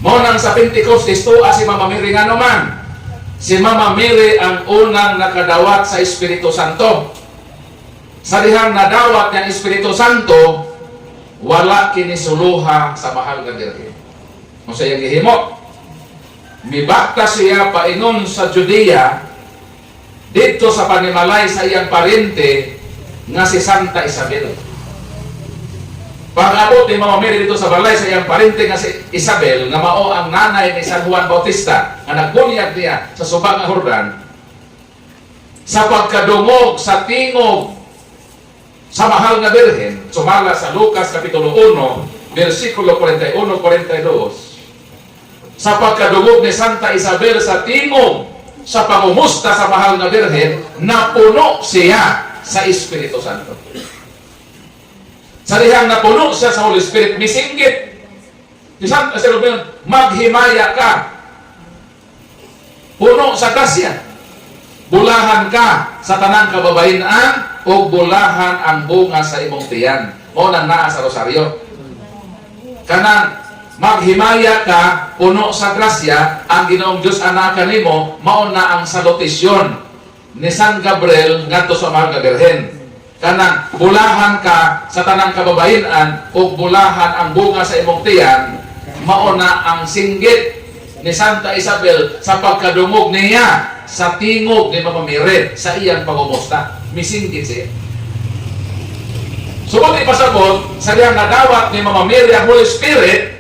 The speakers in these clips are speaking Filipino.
Mo nang sa Pentecostes tuwa si Mama Mary nga naman. Si Mama Mary ang unang nakadawat sa Espiritu Santo. Sa dihang nadawat ng Espiritu Santo, wala kinisuluha sa mahal nga Birhen. Kung sa iyang gihimo, mibakta siya paingon sa Judea, dito sa panimalay sa iyang parente nga si Santa Isabel. Pag-abot ni Mama Mary dito sa balay sa iyang parente nga si Isabel, nga mao ang nanay ni San Juan Bautista, nga nagbunyag niya sa subang nga Jordan, sa pagkadungog sa tingog sa mahal nga Birhen, sumala sa Lucas Kapitulo 1, versikulo 41-42, sa pagkadungog ni Santa Isabel sa tingog sa pangumusta sa mahal nga Birhen, napuno siya sa Espiritu Santo. Sa dihang napuno siya sa Holy Spirit, misinggit. Maghimaya ka. Puno sa grasya. Bulahan ka sa tanang kababainaan o bulahan ang bunga sa imong tiyan. O nang naa sa rosaryo. Kanang maghimaya ka, puno sa grasya, ang Ginoong Diyos anakan nimo, mao na ang salutisyon ni San Gabriel ngadto sa mahal nga Birhen. Kanang bulahan ka sa tanang kababayan o bulahan ang bunga sa imong tiyan, mao na ang singgit ni Santa Isabel sa pagkadungog niya sa tingog ni Mama Mary sa iyang pangumusta. Misinggit siya. Sumot ipasabot sa diyang nadawat ni Mama Mary ang Holy Spirit,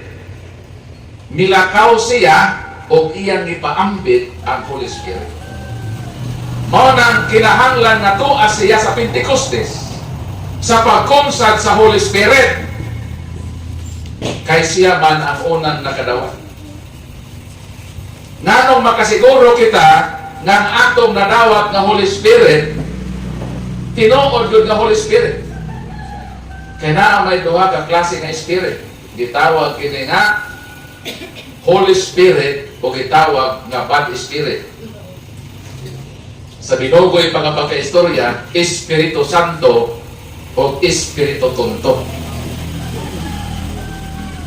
milakaw siya o iyang ipaambit ang Holy Spirit. Mao nang kinahanglan nga tuas siya sa Pentecostes sa pagkonsag sa Holy Spirit, kay siya man ang unang nakadawat. Nganong makasiguro kita nga ang atong nadawat nga Holy Spirit tinuod yun nga Holy Spirit. Kaya na may duha ka klase nga Spirit. Gitawag kini nga Holy Spirit o gitawag nga Bad Spirit. Sa binugoy pa nga pagkaistorya, Espiritu Santo o Espiritu Tonto.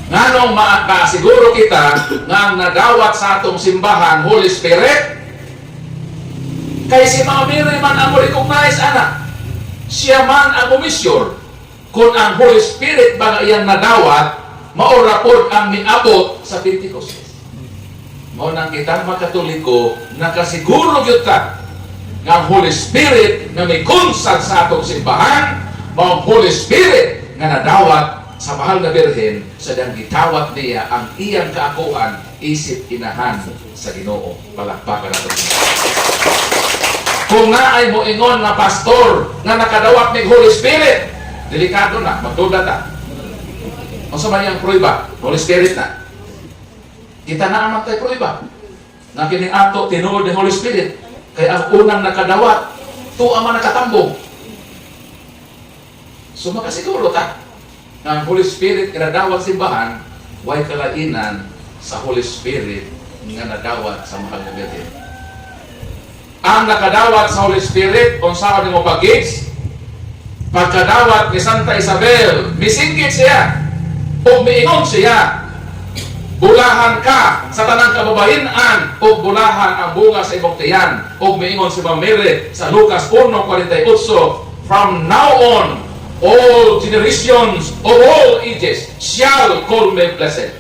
Nganong makasiguro kita nga ang nadawat sa atong simbahan, Holy Spirit, kay si Mama Mary man ang recognize, anak. Siya man ang umisyur. Kung ang Holy Spirit ba nga iyang nadawat, maurapod ang miabot sa Pentecostes. Mao nang kita mga Katoliko, nakasiguro yun ka nga ang Holy Spirit na may konsag sa atong simbahan, mao ang Holy Spirit nga nadawat sa mahal na Birhen sa dang gitawat niya ang iyang kaakuan isip inahan sa Ginoo. Palakpakan nato. Kung naay mo ingon na pastor nga nakadawat ni Holy Spirit, delikado na, magduda ta. Ang sa mayang pruiba, Holy Spirit na. Kita na naman tayo pruiba. Na kining ato tinuod ni Holy Spirit. Kaya ang unang nakadawat, tuwa man nakatambong. So makasiguro ta, na ang Holy Spirit nga nadawat simbahan, way kalainan sa Holy Spirit nga nadawat sa mahal nga Birhen. Ang nakadawat sa Holy Spirit, kung saan mo pag-gits, pagkadawat ni Santa Isabel, misinggit siya, o miingon siya, bulahan ka sa tanang kababayan o bulahan ang bunga sa imong tiyan. O miingon si Mama Mary sa Lucas 1:48, from now on, all generations of all ages shall call me blessed.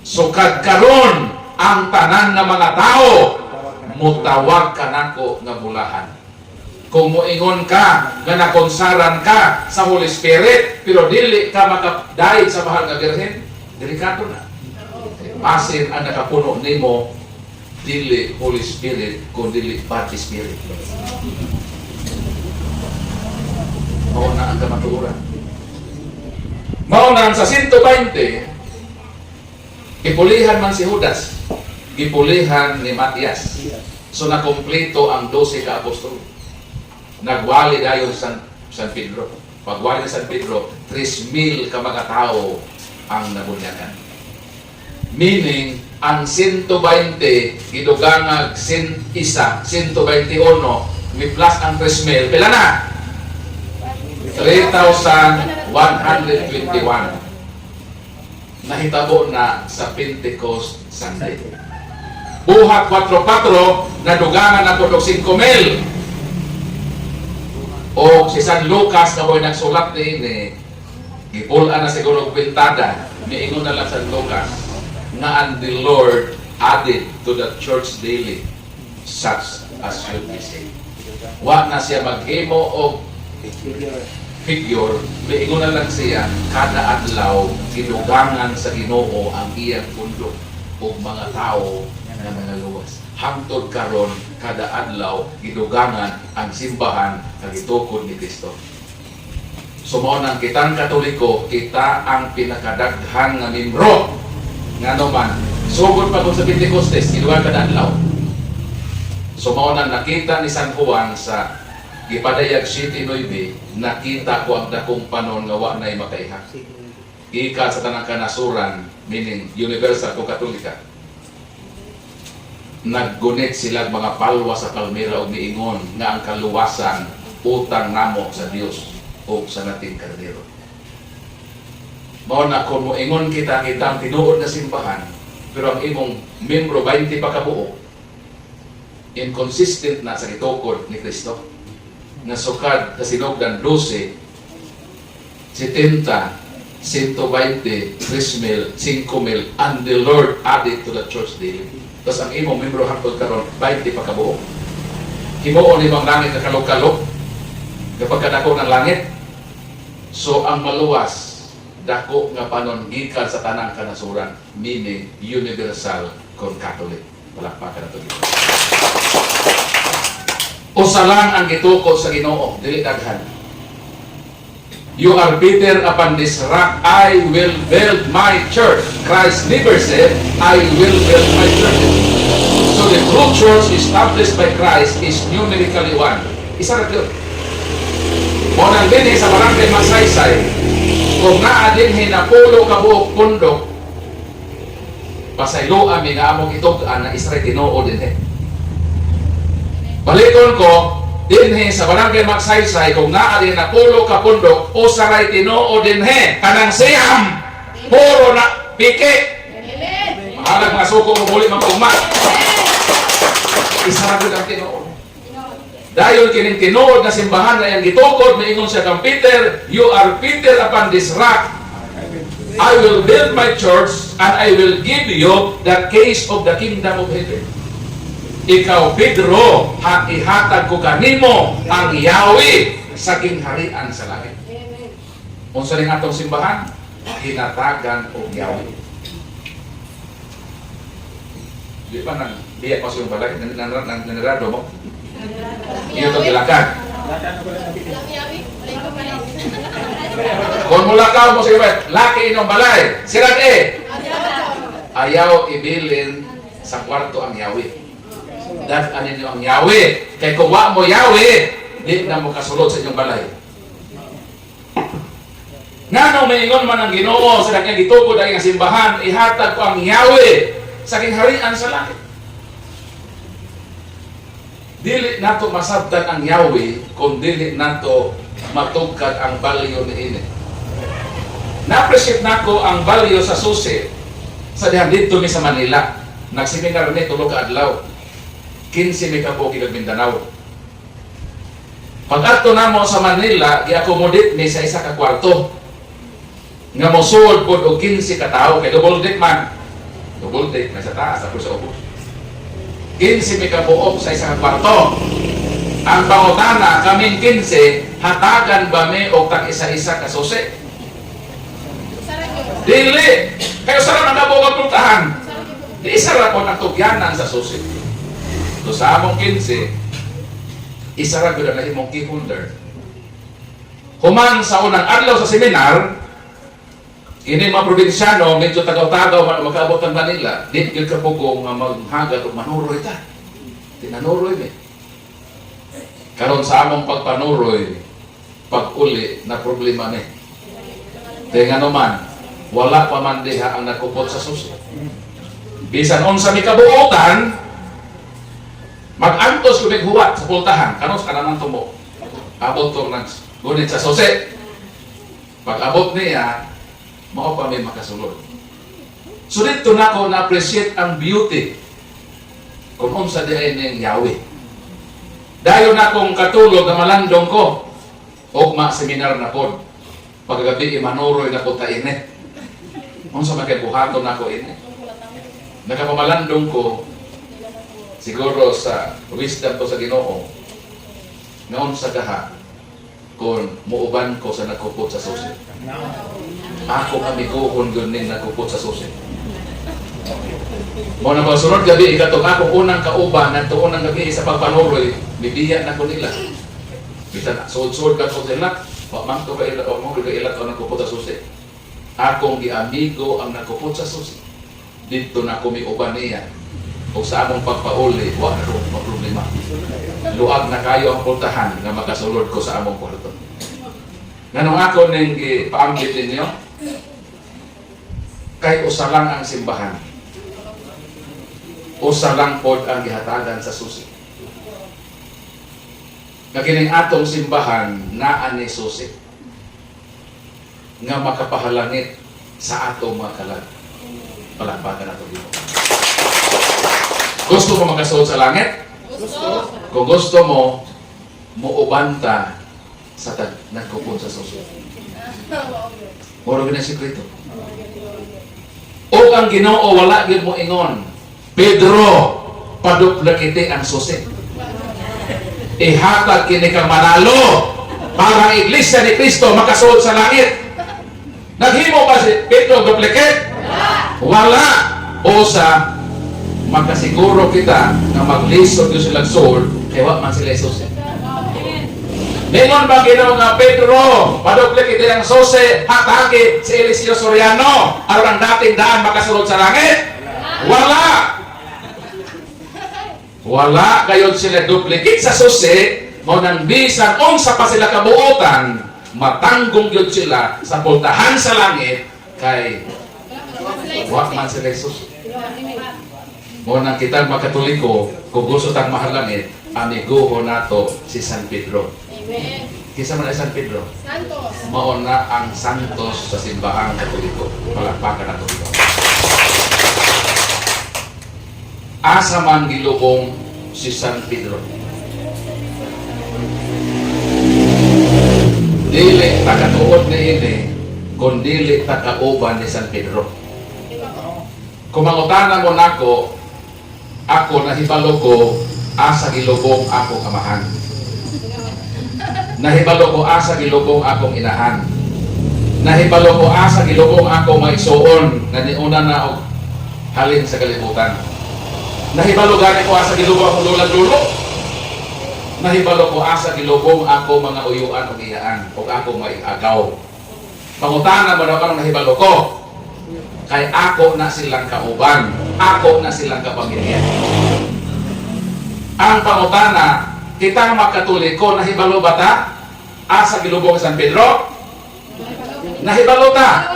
So kadkaron ang tanan nga mga tao, mutawag ka nako nga bulahan. Kung moingon ka nga nakonsaran ka sa Holy Spirit, pero dili ka makadayeg sa mahal nga Birhen, delikado na. Masin ang nakapuno nimo, dili Holy Spirit, kundi Bad Spirit. Mao na ang kamatuoran. Mao na sa 120, ipulihan man si Judas, ipulihan ni Matias. So nakumpleto ang 12 ka apostol. Nagwali dayon San Pedro. Pagwali ni San Pedro, 3,000 ka mga tao ang nabunyagan. Meaning, ang 120, gidugangag 121, may plus ang 3,000. Pila na? 3,121. nahitabo na sa Pentecost Sunday. Buhat 4:4 nadugangan ako og 5,000. O si San Lucas na mo'y nagsulat ni gipulan na siguro kwintada, miingon na lang San Lucas nga and the Lord added to the church daily such as should be saved. Wa na siya maghimo og figure, miingon na lang siya kada adlaw gidugangan sa Ginoo ang iyang pundo ug mga tao nga nangaluwas. Hangtod karon kada adlaw gidugangan ang simbahan nga gitukod ni Kristo. Sumo nang kitang Katoliko, kita ang pinakadaghan nga membro nga naman sugod pa sa Pentecostes gidugangan kada adlaw. Sumo nang nakita ni San Juan sa Gipadayag City 9, nakita ko ang dakong panon nga wa na'y makaiha. Ika sa tanang kanasuran, meaning universal o katolika. Naggunit sila mga palwa sa palmera o miingon nga ang kaluwasan utang namo sa Dios o sa nating kardero. Mao na kung moingon kita ang tinuod na simbahan, pero ang imong membro 20 pa kabuo, inconsistent na sa gitukod ni Kristo. Nasukad sa sinugdan 12, 70, 120, 3,000, 5,000, and the Lord added to the church daily. Tapos ang imong membro hangtod karon 20 pa kabuo. Himuon ni bang langit na kalog-kalog kapag kadako ng langit. So ang maluwas dako nga panon gikan sa tanang kanasuran, meaning universal kon Catholic. Palakpakan nato dito. Usa lang ang gitukod sa Ginoo, dili daghan. You are Peter, upon this rock I will build my church. Christ never said, I will build my church. So the true church established by Christ is numerically one. Isa ra yun. Monang din sa barangay Masaysay, kung naa din hinapulo ka buok pundok, pasaylo ang nga among itugan na Israel Ginoo din Baliton ko, dinhe sa barangay Magsaysay, kung naari na pulo ka pundok, o saray Tinoo dinhe, kanang siyam, puro na piki. Mahalag mga suko mo muli magpugma. Isarado ang Tinoo. Dahil kining tinuod na simbahan na yung gitukod, maingon siya kang Peter, you are Peter upon this rock. I will build my church and I will give you the keys of the kingdom of heaven. Ikaw, Pedro, ihatag ko kanimo ang Yahweh sa kingharian sa langit. Unsa ning atong simbahan? Hinatagan og Yahweh. Di ba nang biya pa sa yung balay? Nanarado mo? Iyo itong ilakad. Kung mulakaw mo sa iyo, laki inyong balay. Sirad ayaw ibilin sa kwarto ang Yahweh. Daghan ninyo ang Yahweh. Kaya kung wa mo Yahweh, di na mo kasulod sa inyong balay. Nga nung maingon man ang Ginoo sa kanyang gitukod ang simbahan, ihatag ko ang Yahweh sa kingharian sa langit. Dili nato masabtan ang Yahweh kung dili nato matugkad ang balyo ni ini. Na-appreciate nako ang balyo sa susi sa dihan dito mi sa Manila. Nagseminar ni tulo ka adlaw. 15 mi ka buok Mindanao. Pag-adto namo sa Manila, gi-accommodate mi sa isa ka kwarto. Nga mosuod pod og 15 ka tawo kay double deck man. Double deck na sa taas ako sa ubos. 15 mi ka buok sa isa ka kwarto. Ang pangutana kaming 15, hatagan ba mi og tag isa-isa ka susi? Dili. Kayo sarap ang nabuog puntahan. Di isa ra po natugyanan sa susi. So sa among 15, isa ra gyud ang imong key holder. Human sa unang adlaw sa seminar, ini mga probinsyano medyo tagaw-tagaw magkaabot ng Manila, di gyud ka pugo nga maghagat og manuroy ta. Tinanuroy mi. Karon sa among pagpanuroy, pag-uli na problema ni. Kaya naman, wala pa man diha ang nakupot sa susi. Bisan unsa mi kabuotan, mag-antos kumig huwat sa pultahan, kanos ka naman tumo. Abot to ngunit sa susi. Pag abot niya, mao pa may makasulod. So dito na ako na-appreciate ang beauty kung unsa diay ning Yahweh. Dayon na akong katulog na malandong ko, ugma seminar na pod. Paggabi imanuroy na ko ta init. Unsa man kay buhaton nako ini? Nakapamalandong ko siguro sa wisdom ko sa Ginoo. Ngaon sa gaha kung muuban ko sa nagkupot sa susi. Ako kamiguhon yun ning nagkupot sa susi. Mo na sunod gabi ikatong ako unang kauban ngadto unang gabi sa pagpanuroy, bibiya na ko nila. Bisan sud-sud ka ko sila, wa man to ba ila o mo ilat o nagkupot sa susi. Akong giamigo ang nagkupot sa susi. Dito na kumiuban niya. O sa among pagpauli, wa na ron problema. Luag na kayo ang pultahan na makasulod ko sa among kwarto. Ganong ako ning ipaambit ninyo, kay usa lang ang simbahan. Usa lang pod ang gihatagan sa susi. Nakining atong simbahan naa ni susi nga makapahalangit sa atong mga kalag. Palakpakan nato dito. Gusto mo makasuot sa langit? Gusto. Kung gusto mo, muubanta sa nagkupon sa susi. Moro gina sikreto. O ang Ginoo wala gyud mo ingon, Pedro, paduplakiti ang susi. Ihatag kini kang manalo para ang iglesia ni Kristo makasuot sa langit. Naghimo ba si Pedro duplicate? Wala. O sa makasiguro kita na maglisod yung silang soul, kaya wak man sila susi. Ningon ba Ginoo nga Pedro, paduplikit ang susi, hatagi si Eliseo Soriano, aron ang dating daan makasulod sa langit? Wala. Wala kayon sila duplicate sa susi, mo nang bisan unsa pa sila kabuotan, matanggong yun sila sa pultahan sa langit, kay wak man sila susi. Mo nang kita makatoliko, kung gusto tang mahal langit, amiguho nato si San Pedro. Amen. Kisa man ay San Pedro? Santos. Mao na ang santos sa simbahang katoliko. Palakpakan nato dito. Asa man gilubong si San Pedro. Dili takatuod ni ini, kung dili takauban ni San Pedro. Kung mangutanan mo nako, ako nahibalo ko asa gilubong ako kamahan. Nahibalo ko asa gilubong akong inahan. Nahibalo ko asa gilubong ako maigsuon na niuna na og halin sa kalibutan. Nahibalo gani ko asa gilubong akong lulag-lulo. Nahibalo ko asa gilubong ako mga uyuan o iyaan o ako maiagaw. Pangutana mo na parang nahibalo ko. Kay ako na silang kauban. Ako na silang kapamilya. Ang pangutana, kita makatuliko, nahibalo ba ta? Asa gilubong San Pedro? Nahibalo ta?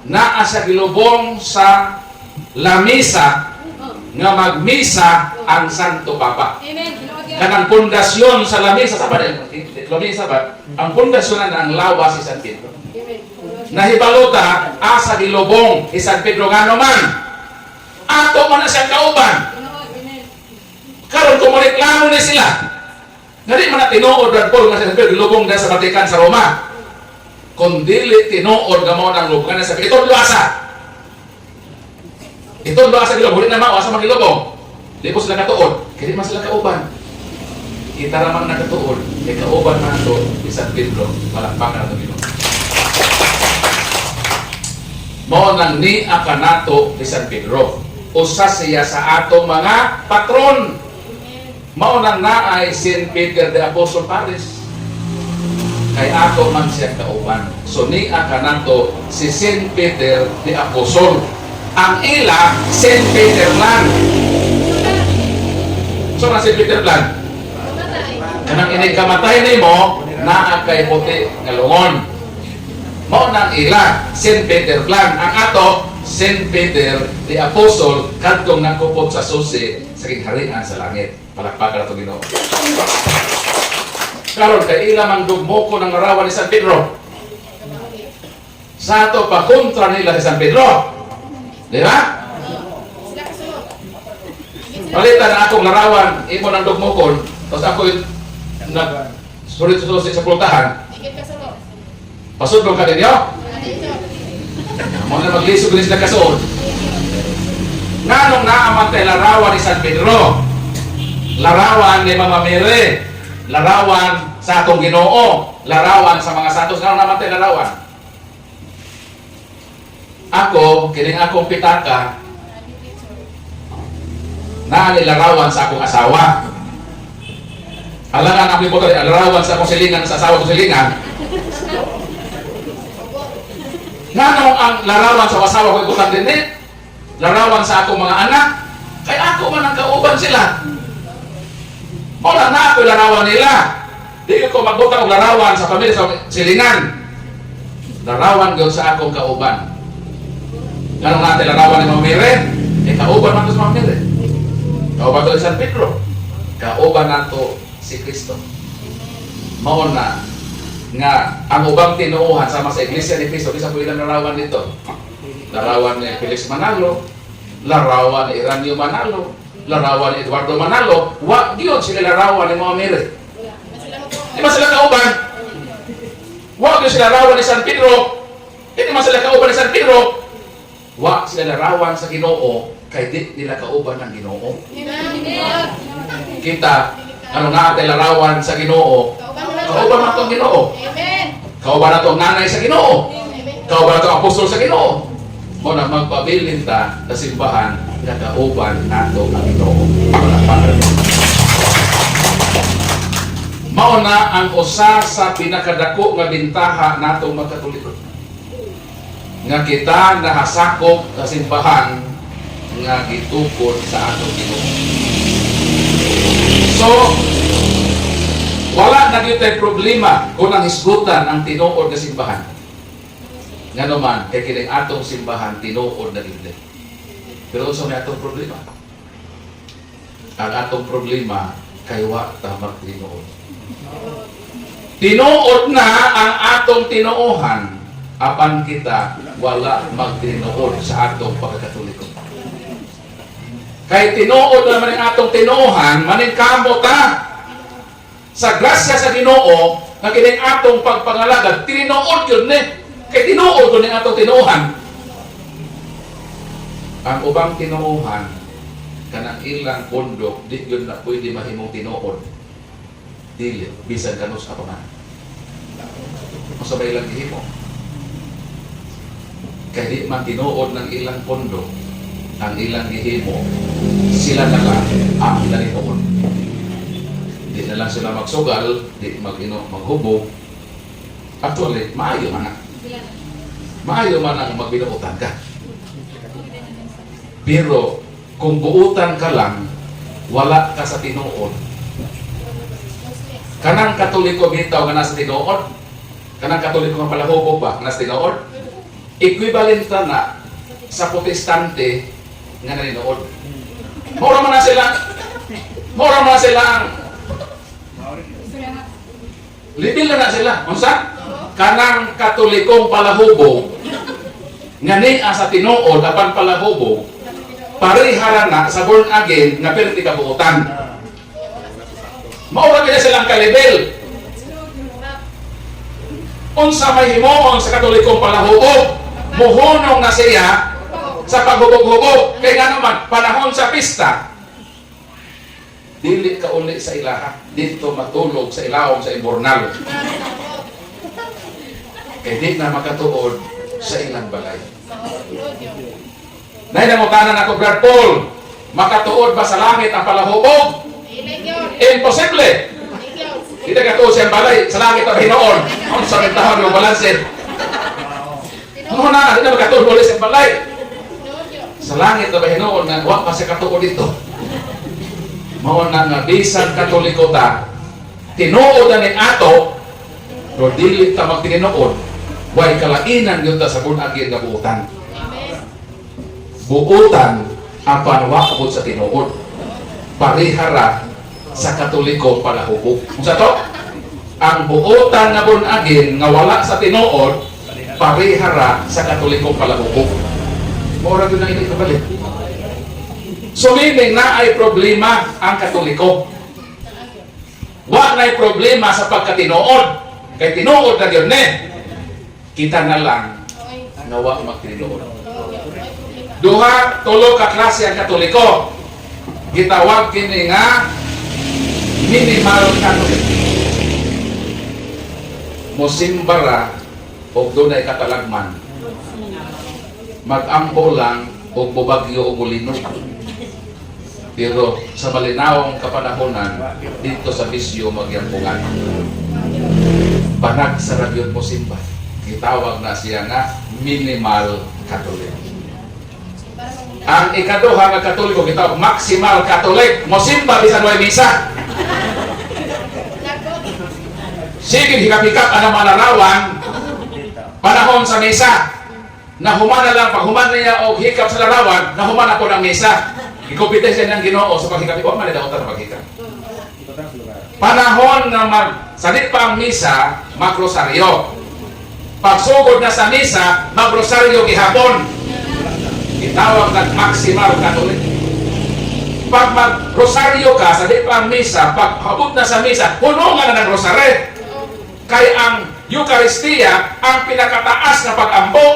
Naa sa gilubong sa lamisa nga magmisa ang Santo Papa. Kanang pundasyon sa lamisa, sa ba? Lamisa ba? Ang pundasyon na ang lawa si San Pedro. Nahibalo ta, asa gilubong si San Pedro nga naman. Ato man na siyang kauban. Karon kumureklamo ni sila. Ngari man na tinuod ang Paul nga sa Pedro lubong na sa Vatican sa Roma. Kung dili tinuod nga mo nang lubong na sa Pedro, ito asa. Ito asa gilubong, hindi na mao asa magilubong. Di po sila katuod, kaya man sila kauban. Kita ramang nakatuod, kaya kauban man ito, San Pedro, malakpakan na ito gilubong. Mao nang ni akanato ni San Pedro. Usa siya sa atong mga patron. Mao nang naay Saint Peter the Apostle Paris. Kay ato man siya kauban. So ni akanato si Saint Peter the Apostle. Ang ila Saint Peter Plan. So na Saint Peter Plan. Kanang inig kamatay nimo naa kay puti nga lungon. Mao nang ila Saint Peter Plan. Ang ato Saint Peter the Apostle kadtong nagkupot sa susi sa kingharian sa langit. Palakpakan nato Ginoo. Karon kay ila man dugmo ko ng larawan ni San Pedro. Sa ato pa kontra nila si San Pedro. Di ba? Sila kasunod. Palitan na akong larawan, imo ng dugmokon, tapos ako yung nag-sulit-sulit sa pultahan, Higit kasunod. pasudlong ka ninyo? Dito. Mo na maglisog din sila kasuod. Nganong naaman tayo larawan ni San Pedro, larawan ni Mama Mary, larawan sa atong Ginoo, larawan sa mga santos. Nganong naaman tayo larawan? Ako, kining akong pitaka, naani larawan sa akong asawa. Alangan ako yung photo, larawan sa akong silingan, sa asawa kong silingan. Nganong ang larawan sa asawa ko ibutang din eh? Larawan sa akong mga anak. Kaya ako man ang kauban sila. Wala na ako larawan nila. Di ko magbutang og larawan sa pamilya sa silingan. Larawan gyud sa akong kauban. Nganong natin larawan ni Mama Mary? Eh kauban man to sa Mama Mary. Kauban to si San Pedro. Kauban nato si Kristo. Mao na nga ang ubang tinuuhan sama sa Iglesia ni Cristo, isa po ilang larawan dito. Larawan ni Felix Manalo, larawan ni Iranio Manalo, larawan ni Eduardo Manalo, wa gyud sila larawan ni Mama Mary. Di ba sila kauban? Wa gyud sila larawan ni San Pedro. Hindi man sila kauban ni San Pedro. Wa sila larawan sa Ginoo kay di nila kauban ng Ginoo. Kita ano natin larawan sa Ginoo. Kauban nato ang Ginoo. Amen. Kauban nato ang nanay sa Ginoo. Amen. Kauban nato ang apostol sa Ginoo. Mo na magpabilin ta sa simbahan nga kauban nato ang Ginoo. Mao na ang usa sa pinakadako nga bintaha nato mga Katoliko. Nga kita nahasakop sa simbahan nga gitukod sa atong Ginoo. So, wala na gyud tay problema kung ang hisgutan ang tinuod nga simbahan. Nga naman, kay kining atong simbahan tinuod na gyud. Pero unsa may atong problema? Ang atong problema kay wa ta magtinuod. Tinuod na ang atong tinuohan apan kita wala magtinuod sa atong pagkakatoliko. Kay tinuod naman ang atong tinuohan, maning kamo ta sa grasya sa Ginoo nga kining atong pagpangalagad tinuod yun ni kay tinuod ko ning atong tinuohan. Ang ubang tinuohan kanang ilang pundok di yun na pwede mahimong tinuod dili bisan kanus ato man masabay lang gihimo kay di man tinuod ng ilang pundok ang ilang gihimo sila na lang ang ilang tinuod. Di na lang sila magsugal, di maghubog. Actually, maayo man na. Maayo man ang magbinuutan ka. Pero, kung buutan ka lang, wala ka sa tinuod. Kanang Katoliko bitaw nga nasa tinuod, kanang Katoliko nga palahubog ba, nasa tinuod, equivalent na sa Protestante nga naninuod. Mura man na sila ang libil na sila. Unsa? Kanang Katolikong palahubog nga niya sa tinuod apan palahubog parihara na sa born again nga perti kabuutan. Maura kaya silang kalibel. Unsa may himuon sa Katolikong palahubog, muhunong na siya sa paghubog-hubog. Kaya nga naman, panahon sa pista, dili ka uli sa ilaha, dito matulog sa ilawom sa imbornal. Kaya di na makatuod sa ilang balay. Nainamutanan ako, Brad Paul, makatuod ba sa langit ang palahubog? Imposible! Hindi ka tuod sa balay, sa langit ang hinoon. Ang sakit tahon yung balansin. Ano na, hindi na makatuod ulit sa balay. Sa langit na ba hinoon, nga wak pa siya katuod dito. Mao na nga bisan Katoliko ta tinuod na ni ato pero dili ta magtinuod way kalainan gyud ta sa bunagin nga buutan. Buutan apan wa abot sa tinuod parihara sa Katoliko palahubog. Unsa to? Ang buutan nga bunagin nga wala sa tinuod parihara sa Katoliko palahubog. Mura doon ang hindi kapalit. So meaning na ay problema ang Katoliko. Wa na ay problema sa pagkatinuod. Kay tinuod na yun kita na lang na wa magtinuod. Duha, tulo ka klase ang Katoliko. Gitawag kini nga minimal Catholic. Mosimbara o dunay katalagman. Mag-ampo lang o bubagyo o mulino. Pero sa malinawang kapanahonan, dito sa bisyo magyampungan. Banag sa radyon mo simba. Itawag na siya nga minimal Catholic. Ang ikaduha nga Katoliko gitawag maximal Catholic. Mo simba bisan way misa. Sige hikap-hikap ang malarawan panahon sa misa. Nahuman na lang pag human niya o hikap sa larawan, nahuman ako ng misa. Ikompetensya ng Ginoo sa paghikap. Huwag man nila sa paghikap. Panahon na magsalit pa ang misa, magrosaryo. Pagsugod na sa misa, magrosaryo gihapon. Itawag ng maximal Catholic. Pag magrosaryo ka, salit pa ang misa, pag habot na sa misa, punungan na ng rosary. Kaya ang Eucharistia, ang pinakataas na pag-ambok,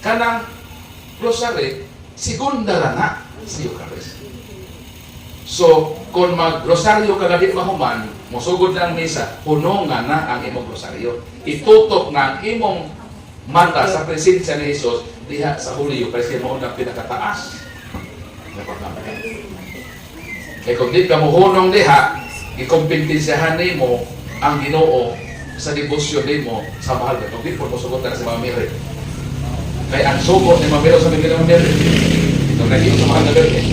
kanang rosary, segunda na sa Eucharist. So, kung mag-rosaryo ka na di mahuman, musugod na ang misa, punungan na ang imong rosaryo. Itutok na ang imong mata sa presensya ni Jesus diha sa Holy Eucharist mo ang pinakataas na pag-ambok. Kaya kung di ka muhunong diha, ikompetensyahan nimo ang Ginoo sa debosyon nimo sa mahal ka. Kung di po musugod na si Mama Mary. Kaya ang sugot ni Mama Mary sa Biblia Mama Mary, nung naging sa mahal na Birhen,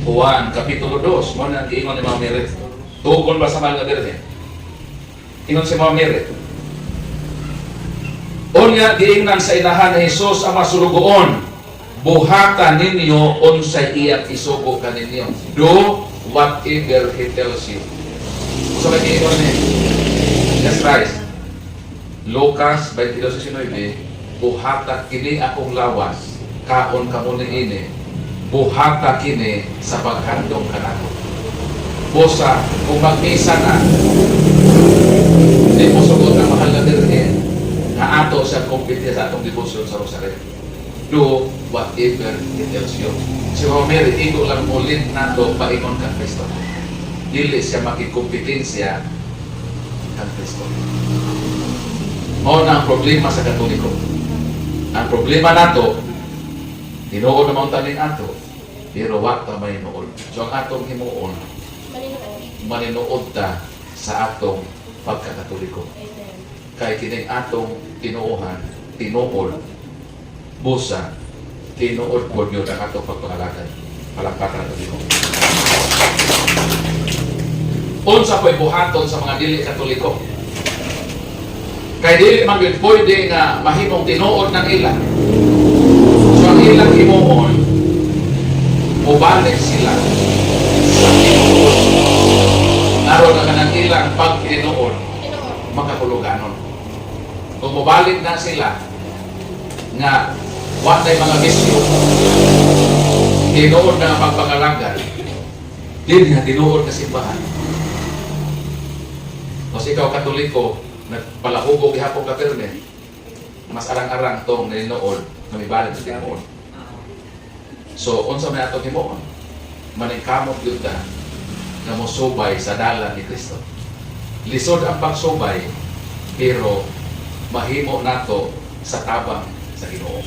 Juan, Kapitulo 2, mo na giingon ni Mama Mary. Tugon ba sa mahal na Birhen? Ingon si Mama Mary. Unya, giingnan sa inahan ni Jesus ang masulugoon. Buhatan ninyo unsay iyak isugo ka ninyo. Do whatever He tells you. So, lagi ingon ni Jesus Christ. Lucas 22:19, buhata kini akong lawas. Kaon ka mo ini, buhata kini sa paghandong kanako. Bosa, kung magmisa na, hindi mo sugot ang mahal na Birhen, na ato sa kumpitya sa atong debosyon sa Rosaryo. Do whatever He tells you. Si Mary, ito lang ulit na ito paingon kang Kristo. Dili siya makikumpetensya kang Kristo. O na ang problema sa Katoliko. Ang problema nato, tinuod na mga taning ato, pero wag ta may nood. So ang atong himuon, maninuod ta sa atong pagkakatoliko. Kay kining atong tinuohan, tinuod, busa, tinuod po yun ang atong pagpangalagay. Palakpakan natin dito. Unsa po'y buhaton sa mga dili katoliko. Kay dili man yun pwede nga mahimong tinuod ng ilan. So ang ilang himuon, mubalik sila sa tinuod. Naroon na kanang ilang pag tinuod, makakuluganon. Kung mubalik na sila, nga watay mga bisyo, tinuod na ang pagpangalagan, din nga tinuod na simbahan. Kasi ikaw Katoliko, nagpalahugog ihapon ka pirme, mas arang-arang tong nilinood na may balik sa tinuod. So, unsa may atong himuon? Maningkamot yun ka na musubay sa dalan ni Kristo. Lisod ang pagsubay, pero mahimo nato sa tabang sa Ginoo.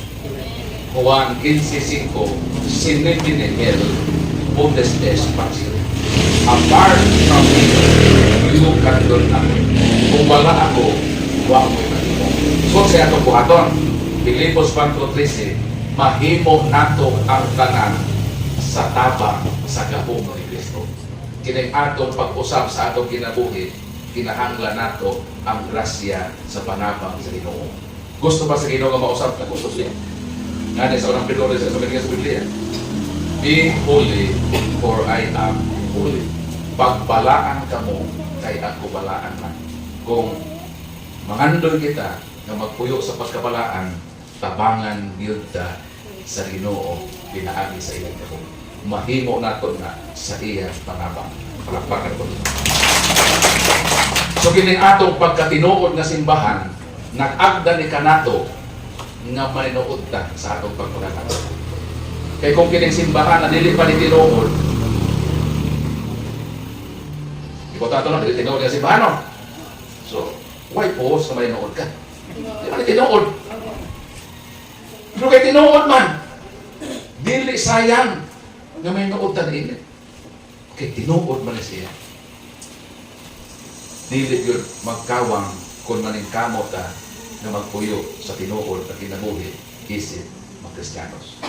Juan 15:5, Sinipinigel, Bundes es Paxil. Apart from me, you can do nothing. Kung wala ako, huwag mo'y mahimo. So, sa atong buhaton, Pilipos 4:13, mahimo nato ang tanan sa tabang sa gahom ni Kristo. Kining atong pag-usap sa atong kinabuhi, kinahanglan nato ang grasya sa panabang sa Ginoo. Gusto ba sa Ginoo nga mausap na gusto siya? Nga sa unang Pedro sa Biblia, be holy for I am holy. Pagbalaan ka mo, kay ako balaan na. Kung mangandoy kita na magpuyo sa pagkabalaan, tabangan yun ta sa Ginoo pinaagi sa iyang gahom. Mahimo nato na sa iyang panabang. Palakpakan ko. So kining atong pagkatinuod nga simbahan, nag-agda ni kanato nga maninuod ta sa atong pagpaganato. Kay kung kining simbahan na dili pa ni tinuod, importante na dili tinuod nga simbahan, no? So, why pause na maninuod ka? Di ba ni tinuod? Pero kay tinuod man, dili sayang nga may nuod ta niini. Kay tinuod man siya. Dili yun magkawang kung maning kamot ta na magpuyo sa tinuod na kinabuhi isip mga Kristiyanos.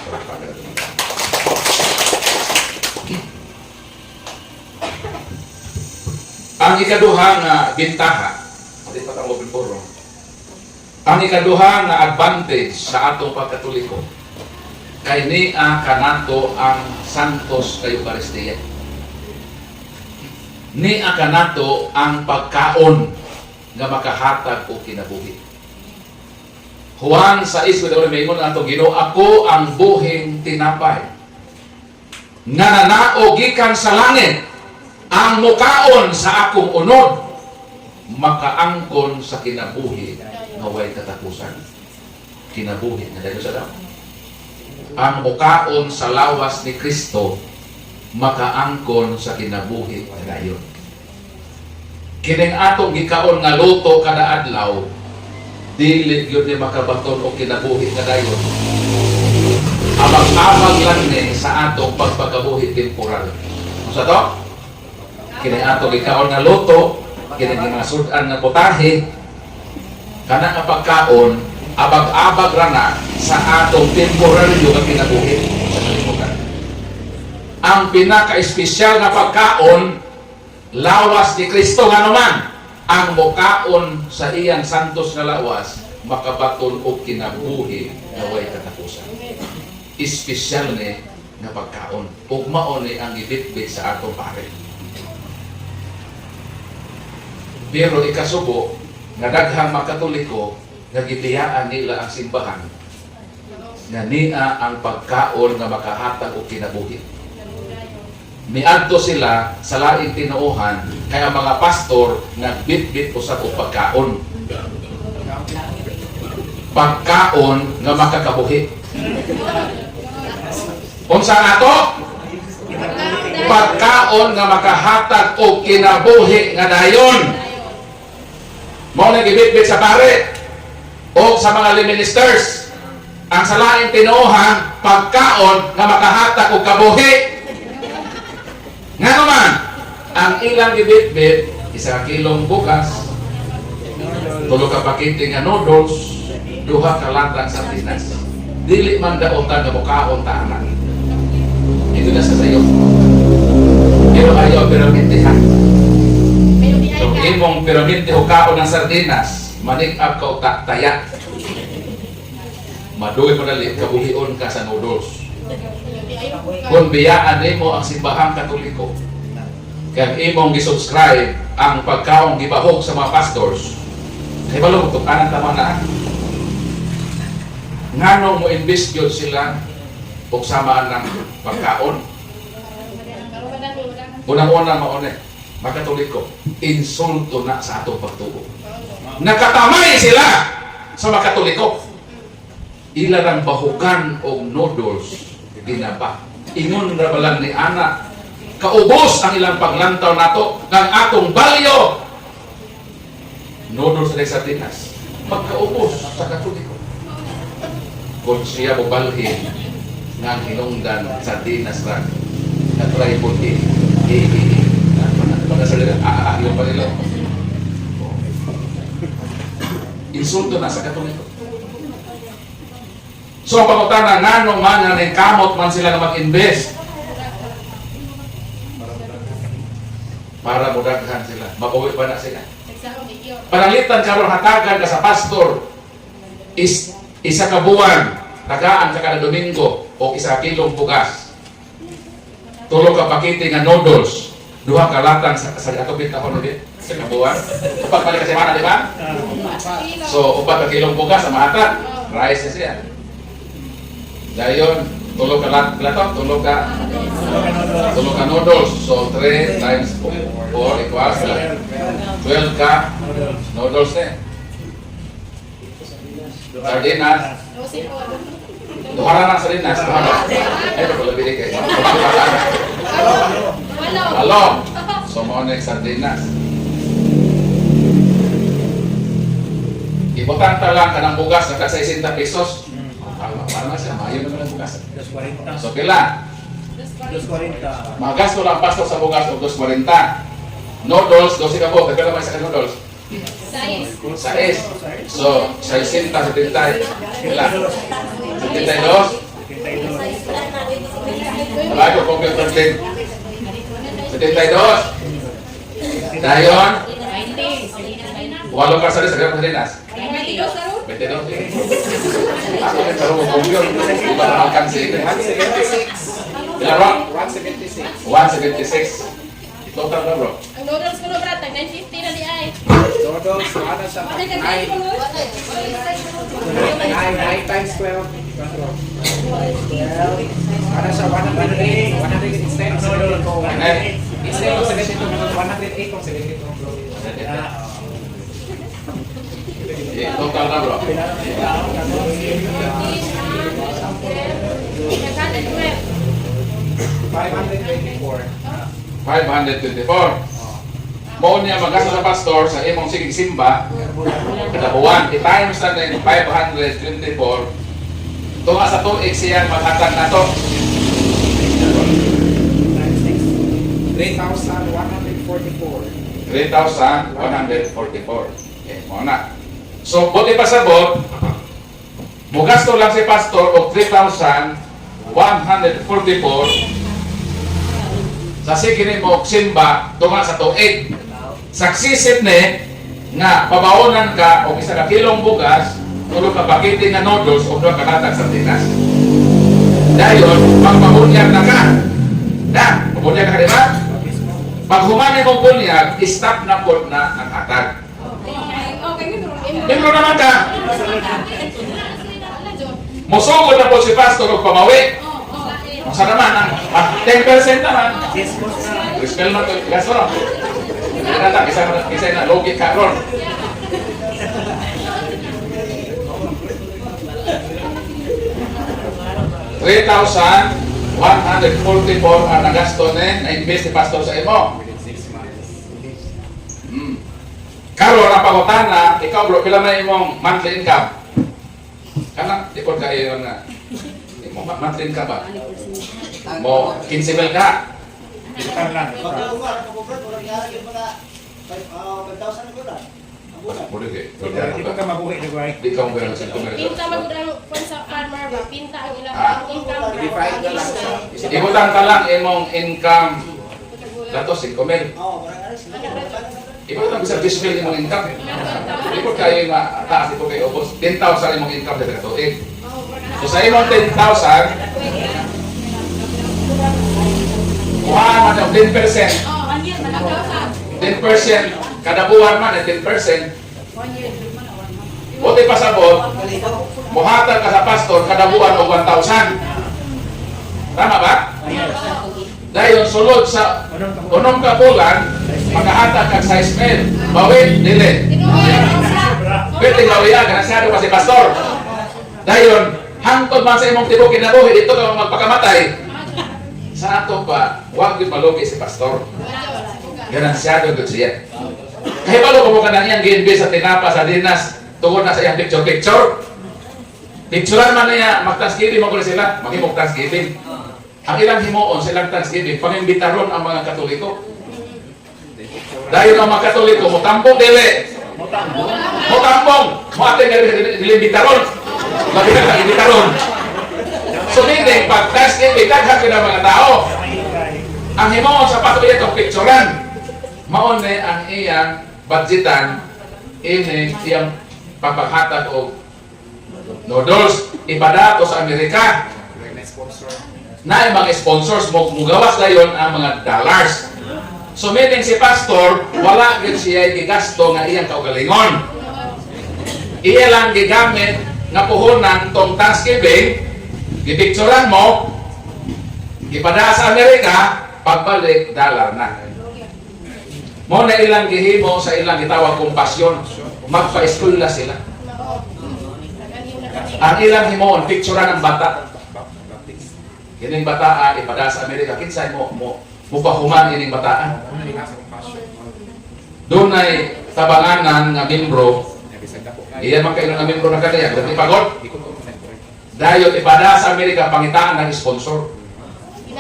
Ang ikaduha nga bintaha, hindi pa tayo puro. Ang ikaduha nga advantage sa atong pagkatoliko kay niya kanato ang Santos kay Eucharistia. Niya kanato ang pagkaon nga makahatag o kinabuhi. Juan 6:1 maingon ato Ginoo, ako ang buhing tinapay nga nanao gikan sa langit, ang mukaon sa akong unod makaangkon sa kinabuhi nga way katapusan. Kinabuhi nga dahil sa daw. Ang mukaon sa lawas ni Kristo makaangkon sa kinabuhi nga dayon. Kining atong gikaon nga luto kada adlaw, dili gyud ni makabaton o kinabuhi nga dayon. Abag-abag lang ni sa atong pagpagabuhi temporal. Sa to? Kining atong gikaon nga luto, kining mga sudan nga putahe, kana nga pagkaon, abag-abag ra na sa atong temporaryo nga kinabuhi sa kalibutan. Ang pinaka-espesyal nga pagkaon, lawas ni Kristo nga naman, ang mukaon sa iyang santos nga lawas, makabaton o kinabuhi na way katapusan. Espesyal ni nga pagkaon. Ug mao ni ang ibitbit sa atong pare. Pero ikasubo, nga daghang makatoliko, nga gibiyaan nila ang simbahan, nga niya ang pagkaon nga makahatag o kinabuhi. Miadto sila sa laing tinuohan, kaya mga pastor nagbitbit usab og pagkaon. Pagkaon nga makakabuhi. Unsa ato? Pagkaon nga makahatag og kinabuhi nga dayon. Mao na gibitbit sa pare o sa mga ministers. Ang sa laing tinuohan, pagkaon nga makahatag og kabuhi. Nga naman, ang ilang gibitbit, isa kilong bukas, 3 ka pakete nga noodles, 2 ka latang sardinas. Dili man daotan nga bukaon taanan. Ito na sa sayo. Pero ayaw piramintihan. So, imong piraminti o kaon ng sardinas, manik-up ka o taya. Maduwi mo nalit, kabuhion ka sa noodles. Kung biyaan mo ang simbahang katoliko, kaya imong gisubscribe ang pagkaong gibahog sa mga pastors, kaya balong tukanan tama na. Ngano mo invest yun sila o samaan ng pagkaon. Unang-unang maone, makatoliko, insulto na sa atong pagtuo. Nakatamay sila sa makatoliko. Ilarang bahugan o noodles ginaba. Ingon na balang ni Ana, kaubos ang ilang paglantaw nato ng atong balyo. Noodles na sardinas. Pagkaubos sa katoliko. Kung siya bubalhin ng hinungdan sardinas lang na try po mga salita, yung pa nila. Insulto na sa katoliko. So, ang pagkutana, nanong man nga ng kamot man sila na mag-invest para mudaghan sila. Mabuwi pa na sila. Pananglitan karon hatagan ka sa pastor isa ka buwan, tagaan ka kada Domingo o isa kilong bugas. 3 ka pakete nga noodles, 2 ka latang sa atubit ako no dit sa kabuwan. Kapag balik ka semana, di ba? So, 4 ka kilong bugas sa mahatag, rice na siya. Dayon, tulog ka lato, tulog ka noodles. So 3 times 4 equals 12 ka noodles na. Sardinas. Dosi po. Duhara na sardinas. Ay, wala bilik kayo. Walo. Halo. So mo na yung sardinas. Ibutang ta lang ka ng bugas na ka 60 pesos. Para siya, mayo naman ang bugas. 240. So pila? 240. Magasto lang pastor sa bugas o 240. Noodles, 12 ka po. Kaya naman sa noodles. Sais. 6. So, 60, 70. Pila? 72. Wala ko kung yung 72. Dayon, 20. walong ka sa sardinas. 22 sa ron. 22. Ako yung sarong kumpyon. Iba na alkansi. Pila bro? 176. 176. Total na bro. Ang noodles ko no brata, 950 na di ay. Noodles, ano sa Ano ka kayo ko no? 9 times 12. Ano sa 108? 108 instead of 72. Instead of 72, 108 kung 72. Total na bro. 524. 524. Mo niya magasa sa pastor sa imong sigig simba kada buwan. I-times na din 524. Tunga sa tuig siya maghatag na to. 3,144. 3,144. Okay, mo na. So, buti pa sabot, mugasto lang si pastor og 3,144 sa sige mo og simba tunga sa tuig. Saksisip ni nga pabaonan ka og isa ka kilong bugas, tulo ka pakete nga noodles o duha ka latag sardinas. Dayon, magpabunyag na ka. Da, pabunyag na ka, di ba? Pag humani mong bunyag, stop na po na ang hatag. Membro naman ka. Musugod na po si pastor og pamawi. Masa naman, 10% naman. Rispel na ito, gasto na. Isa na, logi ka ron. $3,144 ang nagasto na-invest si pastor sa imo. Karon ang pangutana, ikaw bro, pila man imong monthly income? Kanang tipod ka iyo na imong monthly income ba? Mo 15,000 ka. Bitan lang. Pwede kayo. Di ba ka mabuhi na guay? Di ka mo gano'n sa tumira. Pinta magud ang kwan sa farmer ba? Pinta ang ilang income. Divide na lang sa... Ibutang ka lang imong income. Dato 5,000. Ibutang bisa 10,000 imong income. Ibut kayo nga taas ito kayo ubos. 10,000 imong income sa katuig. So sa imong 10,000, kuha man yung 10%. 10% kada buwan man 10%. Buti pa sabot, muhatag ka sa pastor kada buwan o 1,000. Tama ba? Dahil sulod sa unong kabulan, maghahatag ka sa 6,000. Bawit, dili. Pwede bawian, ganasyado pa si pastor. Dahil hangtod man sa imong tibok kinabuhi, dito ka magpakamatay. Sa ato pa, huwag yung malugi si pastor. Ganasyado doon siya. Kahit palo ko ka na iyang ginbi sa tinapa sa dinas, tungkol na sa iyang picture. Picturean man niya, mag-thanksgiving mo ko sila, mag-himog thanksgiving. Ang ilang himuon silang thanksgiving, pangimbitaron ang mga Katoliko. Dahil ang mga Katoliko, mutampong dili. Mutampong, muating nilimbitaron. Mabilang ang imbitaron. So meaning, pag thanksgiving, daghan ka ng mga tao. Ang himuon sa patuloy itong picturean, maon na ang iyang budgetan, ini iyang papaghatag o noodles, ibadato sa Amerika. Na mga sponsors mo mugawas dayon ang mga dollars. So meaning si pastor wala gyud siya gigasto nga iyang kaugalingon. Iya lang gigamit nga puhunan tong Thanksgiving Gipicturan mo, ipada sa Amerika, pagbalik, dollar na. Mo na ilang gihimo sa ilang gitawag kumpasyon, magpa-eskwela sila. Ang ilang himoon, picturean ng bata. Kining bataan, ipada sa Amerika, kinsay mo pahuman ining bataan. Doon ay tabanganan nga membro, iyan man kayo nga membro na kanaya, dati pagod. Dahil ipada sa Amerika, pangitaan ng sponsor.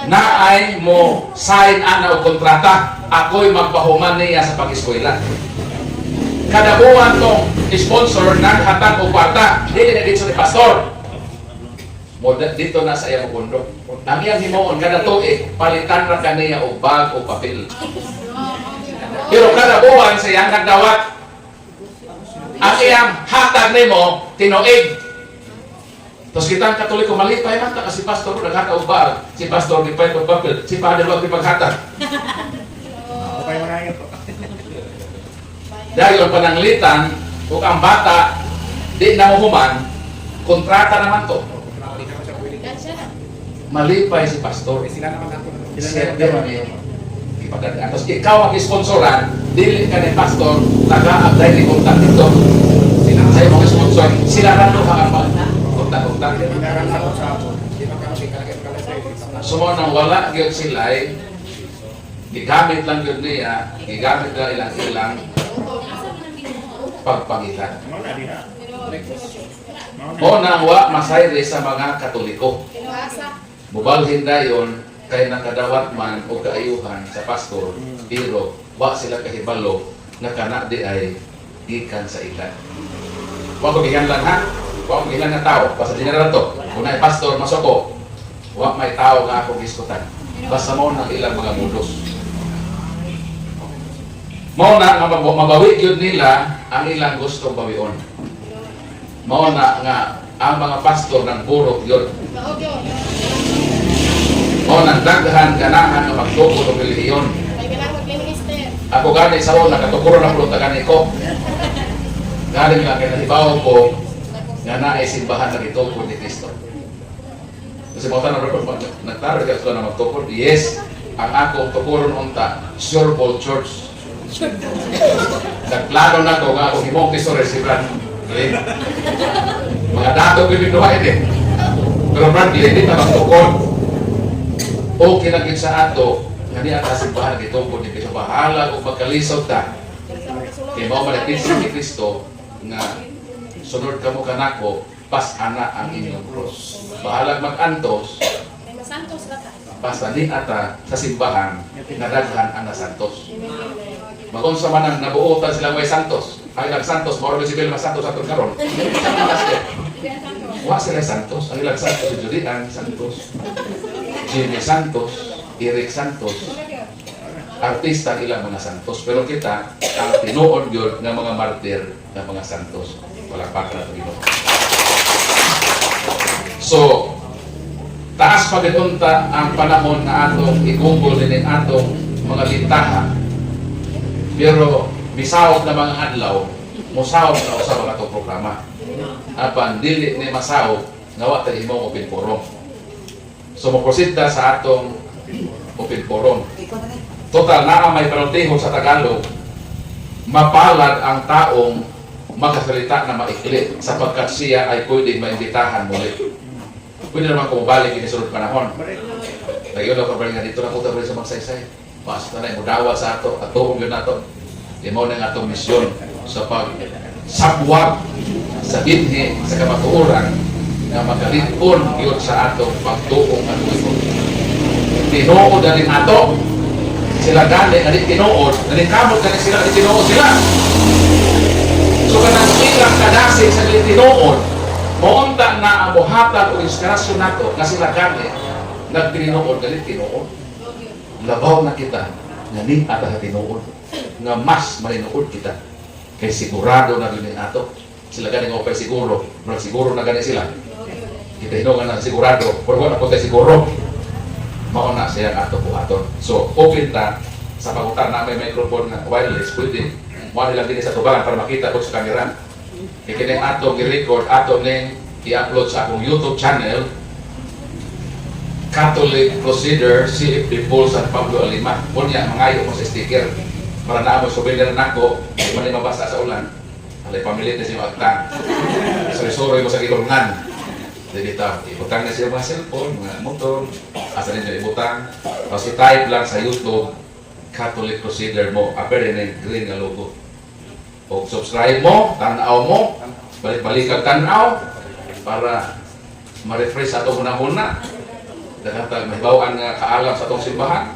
Na ay mo sign ana o kontrata, ako'y magpahuman niya sa pag-eskwela. Kada buwan tong sponsor naghatag o kwarta, dili na dito ni pastor. Mo dito na sa iyang mundo. Ang iyang himuon kada tuig palitan ra kaniya og bag o papel. Pero kada buwan sa iyang nagdawat, ang iyang hatag nimo tinuig. Tapos kita ang Katoliko, malipay man ta kasi pastor naghata og bag, si pastor gipay og papel, si padre wag gipaghatag. Okay mo na yun. Dahil ang pananglitan ug ang bata di na mahuman, kontrata naman to. Malipay si pastor. Sila naman ako. Siya naman yung ipadadaan. Tapos ikaw ang isponsoran, dili ka ni pastor, taga-apply ni kontak dito. Sa mga sponsor, sila rin ang kontak-kontak. Pinaran ako sa ako. Di ba ka kalagay Sumo nang wala gyud sila gigamit lang gyud niya, gigamit lang ilang pagpangitan. O nang wa masayre sa mga Katoliko. Mubalhin dayon kay nakadawat man o kaayuhan sa pastor, pero wa sila kahibalo nga kana di ay gikan sa ilan. Wa ko gihanlan ha? Wa ko gihanlan nga tao, basta dinara to. Kung ay pastor masoko, wa may tao nga akong diskutan. Basta mo nang ilang mga mudos. Mao na nga mabawi gyud nila ang ilang gustong bawion. Mao na nga ang mga pastor ng puro yun. Mao nang daghan ganahan nga magtuko ng relihiyon. Ako gani sa una katukuro na pulutan gani ko. Galing lang kay nahibaw ko nga naay simbahan na gituko ni Kristo. Kasi mo tanong report nagtaro ka sa na magtuko. Yes, ang akong tukuron unta Sure Ball Church. Nagplano na ko nga akong himong Kristo resibran. Mga dato bibinuhay din. Pero Frankie, hindi na magtukod. O kinagin sa ato, nga niya kasimbahan gitungkod ni Kristo. Bahala kung magkalisod ta. Kaya mo malipisin ni Kristo nga sunod ka mo kanako, pas ana ang inyong cross. Bahala mag-antos, basta di ata sa simbahan, nadaghan ang nasantos. Magunsa man ang nabuotan sila may santos. Ang ilang santos, Mauro Lucibel mas santos atong karon. Wa sila santos. Ang ilang santos, si Julian Santos, Jimmy Santos, Eric Santos, artista ilang mga santos. Pero kita, ang tinuod yun ng mga martir ng mga santos. Walang pakra na Panginoon. So, taas pagitunta ang panahon na atong igugol din atong mga lintaha. Pero bisawag na mga adlaw, musawag na sa mga itong programa. Apan dili ni masawag, nawa tayo mo open forum. So maprosidta sa atong open forum. Total na may penaltiho sa Tagalog, mapalad ang taong magkasalita na maikli sapagkat siya ay pwedeng maimbitahan muli. Pwede naman kumabalik in sunod panahon. Lagi daw kabalik nga dito na punta sa magsaysay. Basta na mudawa sa ato at tuong yun nato. Di mo na nga itong misyon sa pagsabwag sa binhi sa kamatuoran na magalipon yun sa atong pagtuong at uwipon. Tinuod na rin ato. Sila gani na rin tinuod. Nalinkamot na rin sila na tinuod sila. So kanang ilang kadasig sa rin tinuod, maunta na ang buhatan o inspirasyon nato na sila gani nagtinuod na rin tinuod. Labaw na kita nga ni ata sa tinuod nga mas malinuod kita kay sigurado na rin ato sila gani nga okay siguro pero siguro na gani sila kita hinungan na sigurado pero wala po tayo siguro mauna siya ato po aton. So open ta sa pagutan na may microphone na wireless pwede mo nilang din sa tubangan para makita ko sa camera ikining atong i-record ato ning i-upload sa akong YouTube channel Catholic Crusader CFP Paul San Pablo Alima. Kunya mangayo mo sa sticker para na mo souvenir nako, di man mabasa sa ulan. Alay pamilit na siya magtang. Sorry mo sa gilungan. Jadi ibutang na siya mga cellphone, mga motor, asa rin siya ibutang. Tapos i-type lang sa YouTube, Catholic Crusader mo, appear din yung green na logo. O subscribe mo, tanaw mo, balik-balik ang tanaw, para ma-refresh sa itong muna-muna. Dagatag may bawaan nga kaalam sa itong simbahan.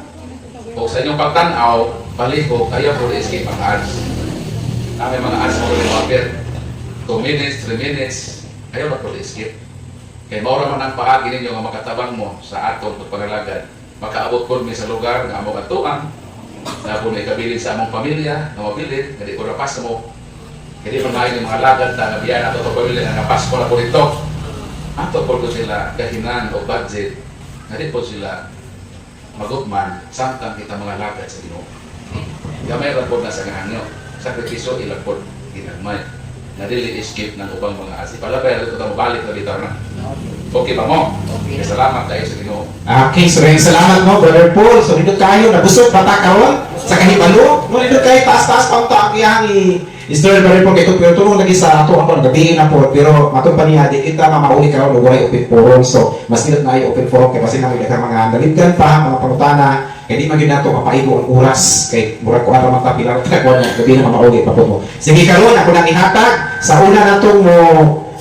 O sa inyong pagtanaw, palihog, ayaw po i-escape ang ads. May mga ads mo rin appear. 2 minutes, 3 minutes, ayaw na po i-escape. Kaya maura man ang paagi ninyo nga makatabang mo sa atong pagpangalagad. Makaabot po mi sa lugar nga among atuan, na kung may kabilin sa among pamilya, na mabilin, hindi ko napas mo. Hindi man maayong mga lagad na nabiyan ato itong pamilya nga napas ko na po rito. Ato po ko sila kahinan o budget, hindi po sila magutman, samtang kita mga lagad sa Ginoo. Gamay ra po na sa ngahanyo, sakripisyo ilang po ginagmay. Na dili escape ng ubang mga asi. Palabay ito na mabalik na dito na. Okay ba mo? Okay. Salamat tayo sa Ginoo. Okay, so salamat mo, Brother Paul. So nindot kayo, nabusog bata karon sa kahibalo. No, nindot kayo taas-taas pa ito ang iyang i-story Brother Paul. Kaya pero tulong lagi sa ato ako nagabihin na po. Pero matong pa niya, di kita mamauli karon og walay open forum. So mas nindot na yung open forum kay kasi namin mga nalibgan pa, mga pangutana. Kaya di magin nato mapaibo ang oras kay murag ko ara man ta pilar ta ko na gabi na mamauli pa po mo. Sige karon ako nang ihatag sa una natong mo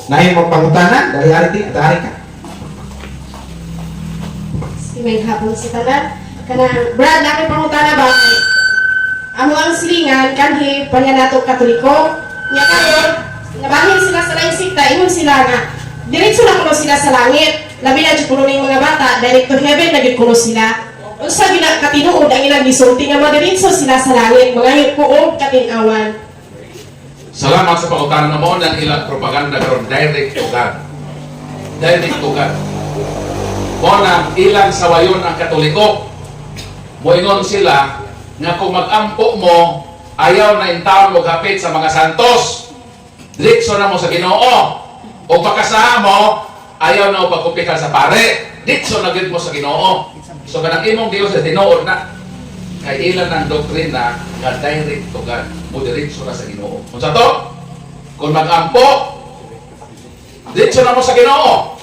nahin mo pangutanan dali ari ka. May hapon sa tanan. Kanang Brad, namin pangutana ba? Amo ang silingan, kanhi, panya nato katoliko. Nya karon, nabahin sila sa laing sikta, ingon sila nga, diretso na kuno sila sa langit. Labi na puno ning mga bata, direct to heaven na gid kuno sila. Unsa gina katinuod ang ilang gisulti nga madiretso sila sa langit, mga hipuog katinawan. Salamat sa pangutanan mo ng ilang propaganda karon direct to God. Direct to God. Muna, ilang sawayon ang Katoliko. Moingon sila nga kung mag-ampo mo, ayaw na intawon mo hapit sa mga santos. Diretso na mo sa Ginoo. O pagkasaha mo, ayaw na mo pagkupikal sa pare. Diretso na gid mo sa Ginoo. So kanang imong Dios sa tinuod na. Kay ilan ang doktrina nga direct to God. Mo diretso na sa Ginoo. Kung sa to, kung mag-ampo, diretso na mo sa Ginoo.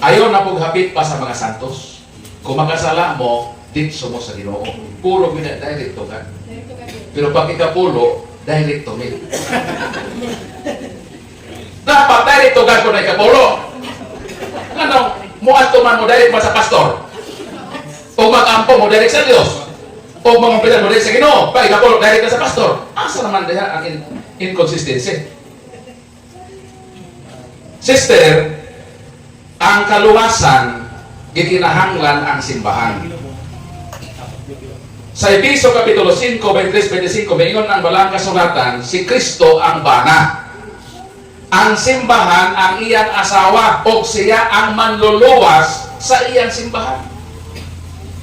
Ayaw na paghapit pa sa mga santos. Kung makasala mo, ditso mo sa Ginoo. Puro gina direct to God. Pero pag ikapulo, direct to me. Dapat direct to God kung na ikapulo. Ano? Muadto man mo direct ba sa pastor? O mag-ampo mo direct sa Dios? O mamampitan mo direct sa Ginoo? Pag ikapulo, direct na sa pastor? Asa naman diha ang inconsistency? Sister, ang kaluwasan, gikinahanglan ang simbahan. Sa Efeso Kapitulo 5, 23-25, maingon ang balang kasulatan, si Kristo ang bana. Ang simbahan ang iyang asawa o siya ang manluluwas sa iyang simbahan.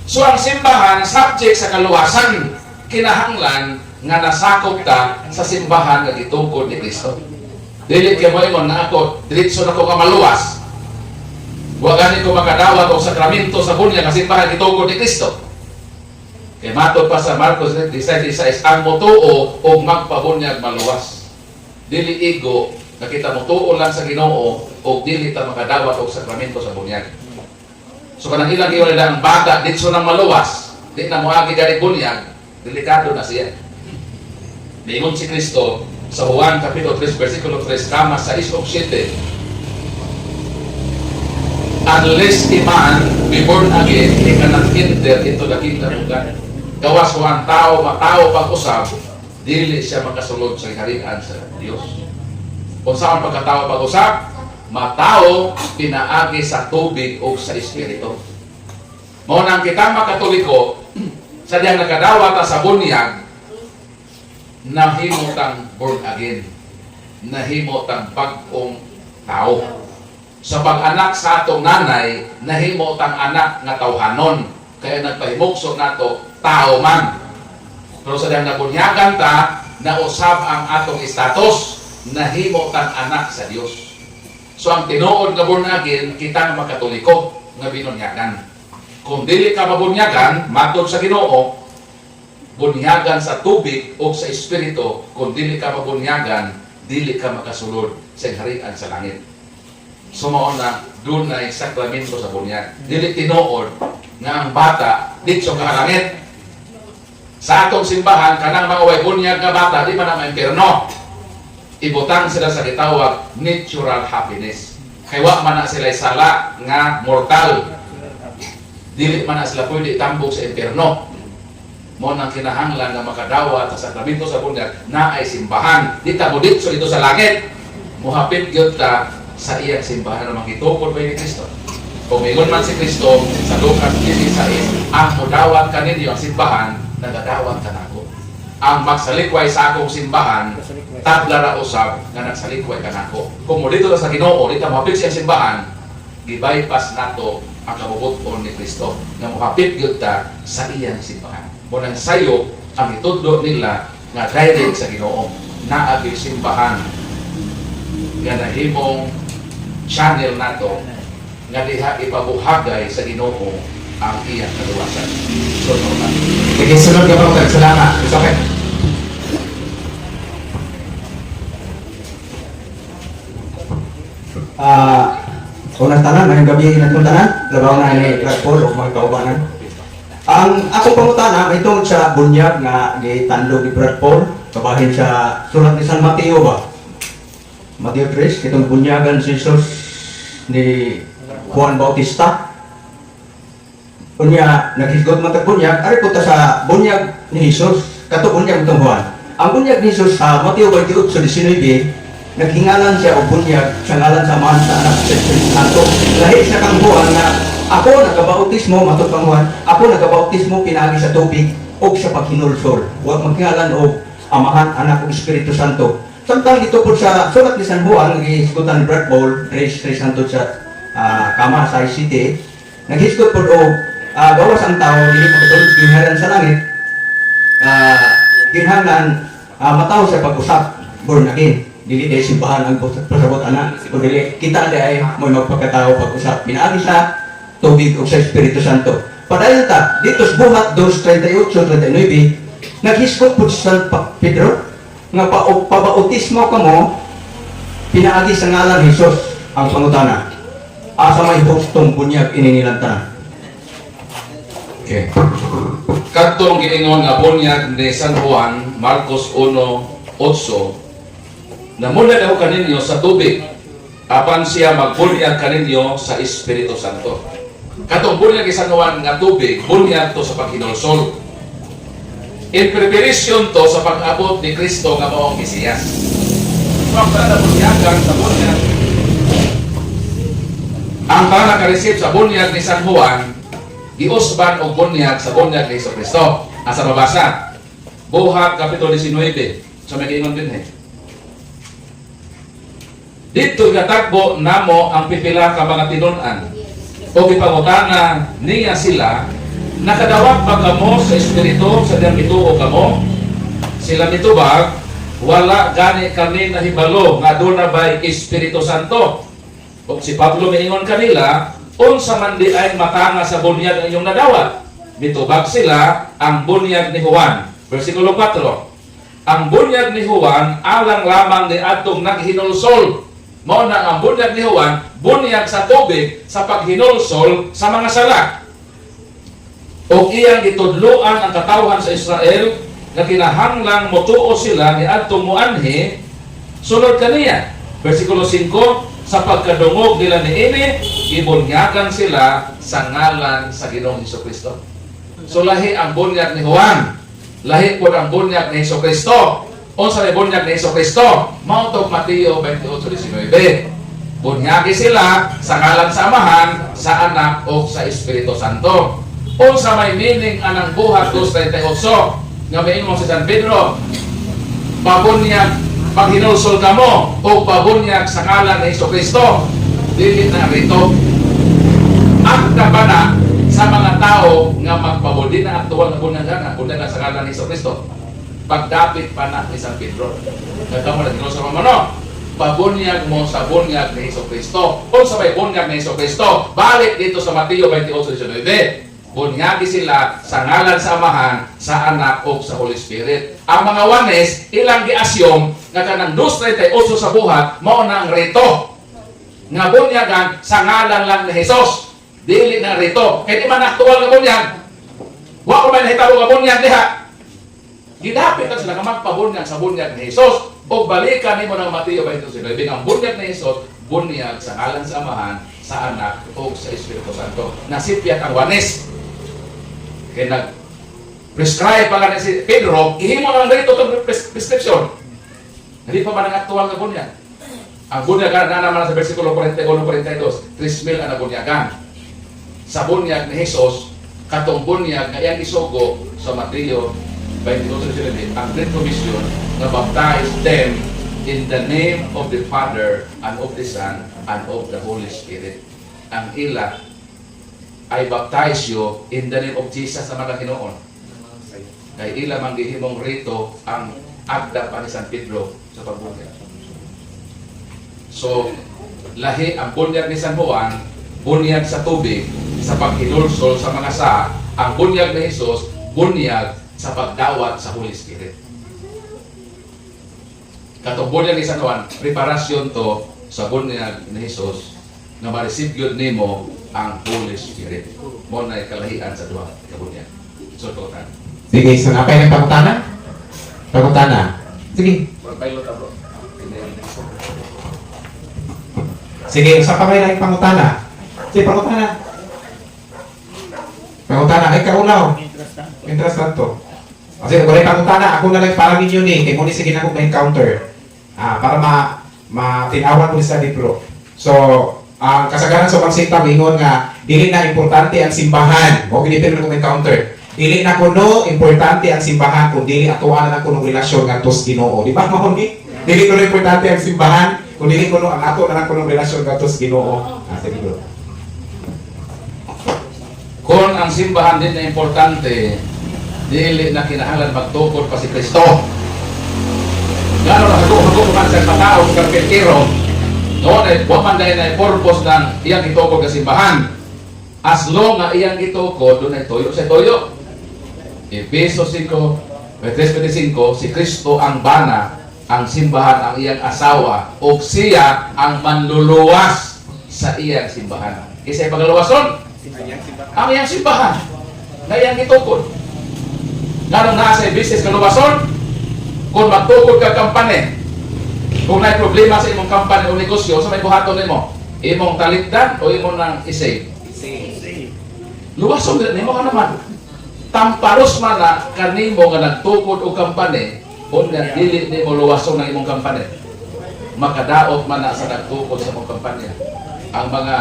So ang simbahan, subject sa kaluwasan, kinahanglan nga nasakop ka sa simbahan nga gitungkol ni Kristo. Dili kay mo ingon na ako, diretso na ko ka maluwas. Wa gani ko makadawat og sakramento sa bunya nga simbahan gitungkol ni Kristo. Kay matod pa sa Marcos 16:16 ang motuo og magpabunyag maluwas. Dili ego nakita mo tuo lang sa Ginoo og dili ta makadawat og sakramento sa bunyag. So kanang ilang giwala ang bata ditso nang maluwas, di na moagi gani bunyag, delikado na siya. Niingon si Kristo sa Juan Kapitulo 3 versikulo 3 kama 6 o 7. Unless a man be born again, he cannot enter into the kingdom of God. Gawas ko ang tao, matao pag-usap, dili siya makasulod sa kaharian sa Dios. Kung saan pagkatao pag-usap, matao, pinaagi sa tubig o sa espiritu. Mao nang kita makatoliko, sa diyang nakadawat sa bunyag, nahimutang born again, nahimutang bagong tao. Sa pag-anak sa atong nanay, nahimo tang anak nga tawhanon. Kaya nagpahimugso nato tao man. Pero sa dahang nabunyagan ta, nausab ang atong status, nahimo tang anak sa Dios. So ang tinuod nga born again, kitang makatoliko nga binunyagan. Kung dili ka mabunyagan, matod sa Ginoo, bunyagan sa tubig o sa espiritu, kung dili ka mabunyagan, dili ka makasulod sa harian sa langit. Sumaon na, doon na sakramento sa bunyag. Dili tinuod nga ang bata dito ka langit. Sa atong simbahan, kanang mga way bunyag nga bata, di man na ma-impierno. Ibutang sila sa gitawag natural happiness. Kaya wa man na sila sala nga mortal. Dili man na sila pwede tambok sa impierno. Mo nang kinahanglan nga makadawat sa sakramento sa bunyag na ay simbahan. Di ta mo dito sa langit. Muhapit gyud ta sa iyang simbahan na makitupod ba ni Kristo. Kung ingon man si Kristo sa Lucas 16, ang mudawat kaninyo ang simbahan, nagadawat ka nako. Ang magsalikway sa akong simbahan, tabla ra usab nga nagsalikway ka nako. Kung mo dito sa Ginoo, dito mapit siya simbahan, gibypass nato ang kabubuton ni Kristo nga muhapit gyud ta sa iyang simbahan. Munang sayo ang itudlo nila nga direct sa Ginoo, naa gyud simbahan nga nahimong channel nato nga diha ipabuhagay sa Ginoo ang iyang kaluwasan. So, Sige, sunod ka pa salamat. It's okay. Unang tanan, ngayong gabi inatong tanan, labaw na ni Brad Paul o mga kaubanan. Ang akong pangutana may tungkol sa bunyag nga gitandog ni Brad Paul, kabahin sa sulat ni San Mateo ba? Mateo 3, itong bunyagan si Jesus ni Juan Bautista. Kunya, naghisgot man tag bunyag, ari po ta sa bunyag ni Jesus, kato bunyag itong Juan. Ang bunyag ni Jesus sa Mateo 28:19, naghingalan siya o bunyag sa ngalan sa Ama sa Anak sa Espiritu Santo. Lahi siya kang Juan na ako nagabautismo, matod kang Juan, ako nagabautismo pinagi sa tubig o sa paghinulsol. Huwag maghingalan o Amahan, Anak o Espiritu Santo. Samtang ito po sa sulat ni San Juan, nag-ihisgutan ni Brad Paul, Tres Santo sa Kama sa ICT, nag-ihisgot po o gawas ang tao, hindi magkatulog ginharan sa langit, ginhanan mataw sa pag-usap, born again. Dili tayo simbahan ang pasabot anak, o dili kita ay may magpagkatao pag-usap. Pinaagi sa tubig o sa Espiritu Santo. Padayon ta, dito sa buhat 2:38-39, naghisgot po sa Pedro, nga pabautismo ka mo, pinaagi sa ngalan Jesus ang pangutana. Asa may hustong bunyag ininilanta. okay. Katong giingon nga bunyag ni San Juan, Marcos 1:8, namunyag ako kaninyo sa tubig, apan siya magbunyag kaninyo sa Espiritu Santo. Katong bunyag ni San Juan nga tubig, bunyag to sa paghinulsol. In preparation to sa pag-abot ni Kristo nga maong Mesiyas. Ang para bunyagan sa bunyag, ang para nakareceive sa bunyag ni San Juan, giusban og bunyag sa bunyag ni Jesucristo. Asa mabasa? Buhat Kapitulo 19. So may giingon din dito gatagbo namo ang pipila ka mga tinun-an. O gipangutana niya sila, nakadawat ba kamo sa Espiritu sa diyang ituo kamo? Sila mitubag, wala gani kami nahibalo nga doon na ba'y Espiritu Santo. O si Pablo maingon kanila, unsa man di ay matanga sa bunyag ang inyong nadawat. Mitubag sila ang bunyag ni Juan. Versikulo 4. Ang bunyag ni Juan alang lamang ni atong naghinulsol. Mao na ang bunyag ni Juan, bunyag sa tubig sa paghinulsol sa mga sala. O iyang itudluan ang katawhan sa Israel na kinahanglang motuo sila ni adtong muanhi sunod kaniya. Versikulo 5, sa pagkadungog nila ni ini, ibunyagan sila sa ngalan sa Ginoong Jesucristo. So lahi ang bunyag ni Juan, lahi po ang bunyag ni Jesucristo. O sa bunyag ni Jesucristo, Mount Mateo 28:19. Bunyagi sila sa ngalan sa Amahan, sa Anak o sa Espiritu Santo. O sa may meaning anang buhat 2:38 nga maingon si San Pedro, pabunyag paghinulsol kamo o pabunyag sa ngalan ni Jesucristo, dili na rito. Ang kabana sa mga tao nga magpabudi na aktual na bunyagan sa ngalan ni Jesucristo. Pagdapit pa na ni San Pedro, nagkamo na sa mamano, pabunyag mo sa bunyag ni Jesucristo. O sa may bunyag ni Jesucristo, balik dito sa Mateo 28:19. Bunyagi sila sa ngalan sa Amahan, sa Anak o sa Holy Spirit. Ang mga Wanes, ilang gi-assume nga kanang 2:38 sa buhat, mao na ang rito. Nga bunyagan sa ngalan lang ni Jesus. Dili na rito. Kaya di man aktual nga bunyag. Wa ko man nahitabo nga bunyag diha. Gidapit ka sila nga magpabunyag sa bunyag ni Jesus. O balikan ni mo ng Mateo 22:9. Ang bunyag ni Jesus, bunyag sa ngalan sa Amahan, sa Anak o sa Espiritu Santo. Nasipyat ang Wanes. Kaya nag-prescribe pa lang si Pedro, ihimo lang dito itong prescription. Hindi pa man ang aktual na bunyag. Ang bunyagan na naman sa versikulo 41-42, 3,000 ang nabunyagan. Sa bunyag ni Jesus, katong bunyag na iyang isugo sa Mateo 22:11, ang Great Commission na baptize them in the name of the Father and of the Son and of the Holy Spirit. Ang ila I baptize you in the name of Jesus sa mga Ginoon. Kay ila manggihimong rito ang agda pa ni San Pedro sa pagbunyag. So, lahi ang bunyag ni San Juan, bunyag sa tubig, sa paghinulsol sa mga sa, ang bunyag ni Jesus, bunyag sa pagdawat sa Holy Spirit. Katong bunyag ni San Juan, preparasyon to sa bunyag ni Jesus na ma-receive yun nimo ang Holy Spirit. Mo na kalahian sa duha ka bunyag. So, total. Sige, so napay ng pangutana? Pangutana. Sige. Pilot na bro. Sige, sa pa may lang pangutana. Sige, pangutana. Pangutana, ay kaunaw. Mientras tanto. Kasi kung may pangutana, ako na lang para ninyo ni. Kaya muna sige na akong ma-encounter. Para matinawan ko sa libro. So, ang kasagaran sa pagsita, ingon nga, dili na importante ang simbahan. O pinipin mo encounter. Dili na kuno importante ang simbahan kung dili atuan na kuno relasyon ngadtos Ginoo. Di ba mahon ni? Dili kuno importante ang simbahan kung dili kuno ang ato na kuno relasyon ngadtos Ginoo. Sige bro. Kung ang simbahan din na importante, dili na kinahanglan magtukod pa si Kristo. Gano na hagok man sa patao sa perkero. Noon ay waman dahil na purpose ng iyang itukod sa simbahan. As long na iyang itukod, doon ay toyo sa toyo. Efesos 5:3-5, si Kristo ang bana, ang simbahan ang iyang asawa, o siya ang manluluwas sa iyang simbahan. Isa yung paglaluwason? Ang iyang simbahan na iyang itukod. Ganong nasa business kaluwason, kung magtukod ka kampane, kung may problema sa imong kampanya o negosyo, sa may buhaton nimo, imong talikdan o imong nang isave? Luwason din nimo ka naman. Tamparos man na kanimo nga nagtukod o kampanya, o nga dili nimo luwason ng imong kampanya. Makadaot man na sa nagtukod sa imong kampanya. Ang mga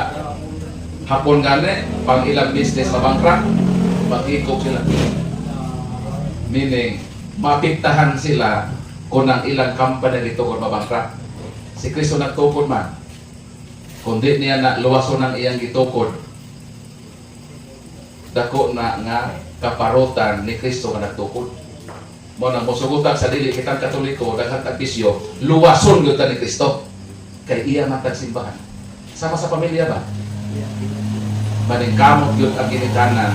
hapon gani, pang ilang business mabangkrut, mag-ikog sila. Meaning, mapiktahan sila kung ang ilang kampanya dito kung mabangkrut. Si Kristo nagtukod man. Kung di niya na luwason ng iyang gitukod, dako na nga kaparutan ni Kristo nga nagtukod. Mo nang mosugutan sa dili kitang Katoliko, daghang tagbisyo, luwason gyud ta ni Kristo. Kay iya man tag simbahan. Sama sa pamilya ba? Maningkamot gyud ang ginikanan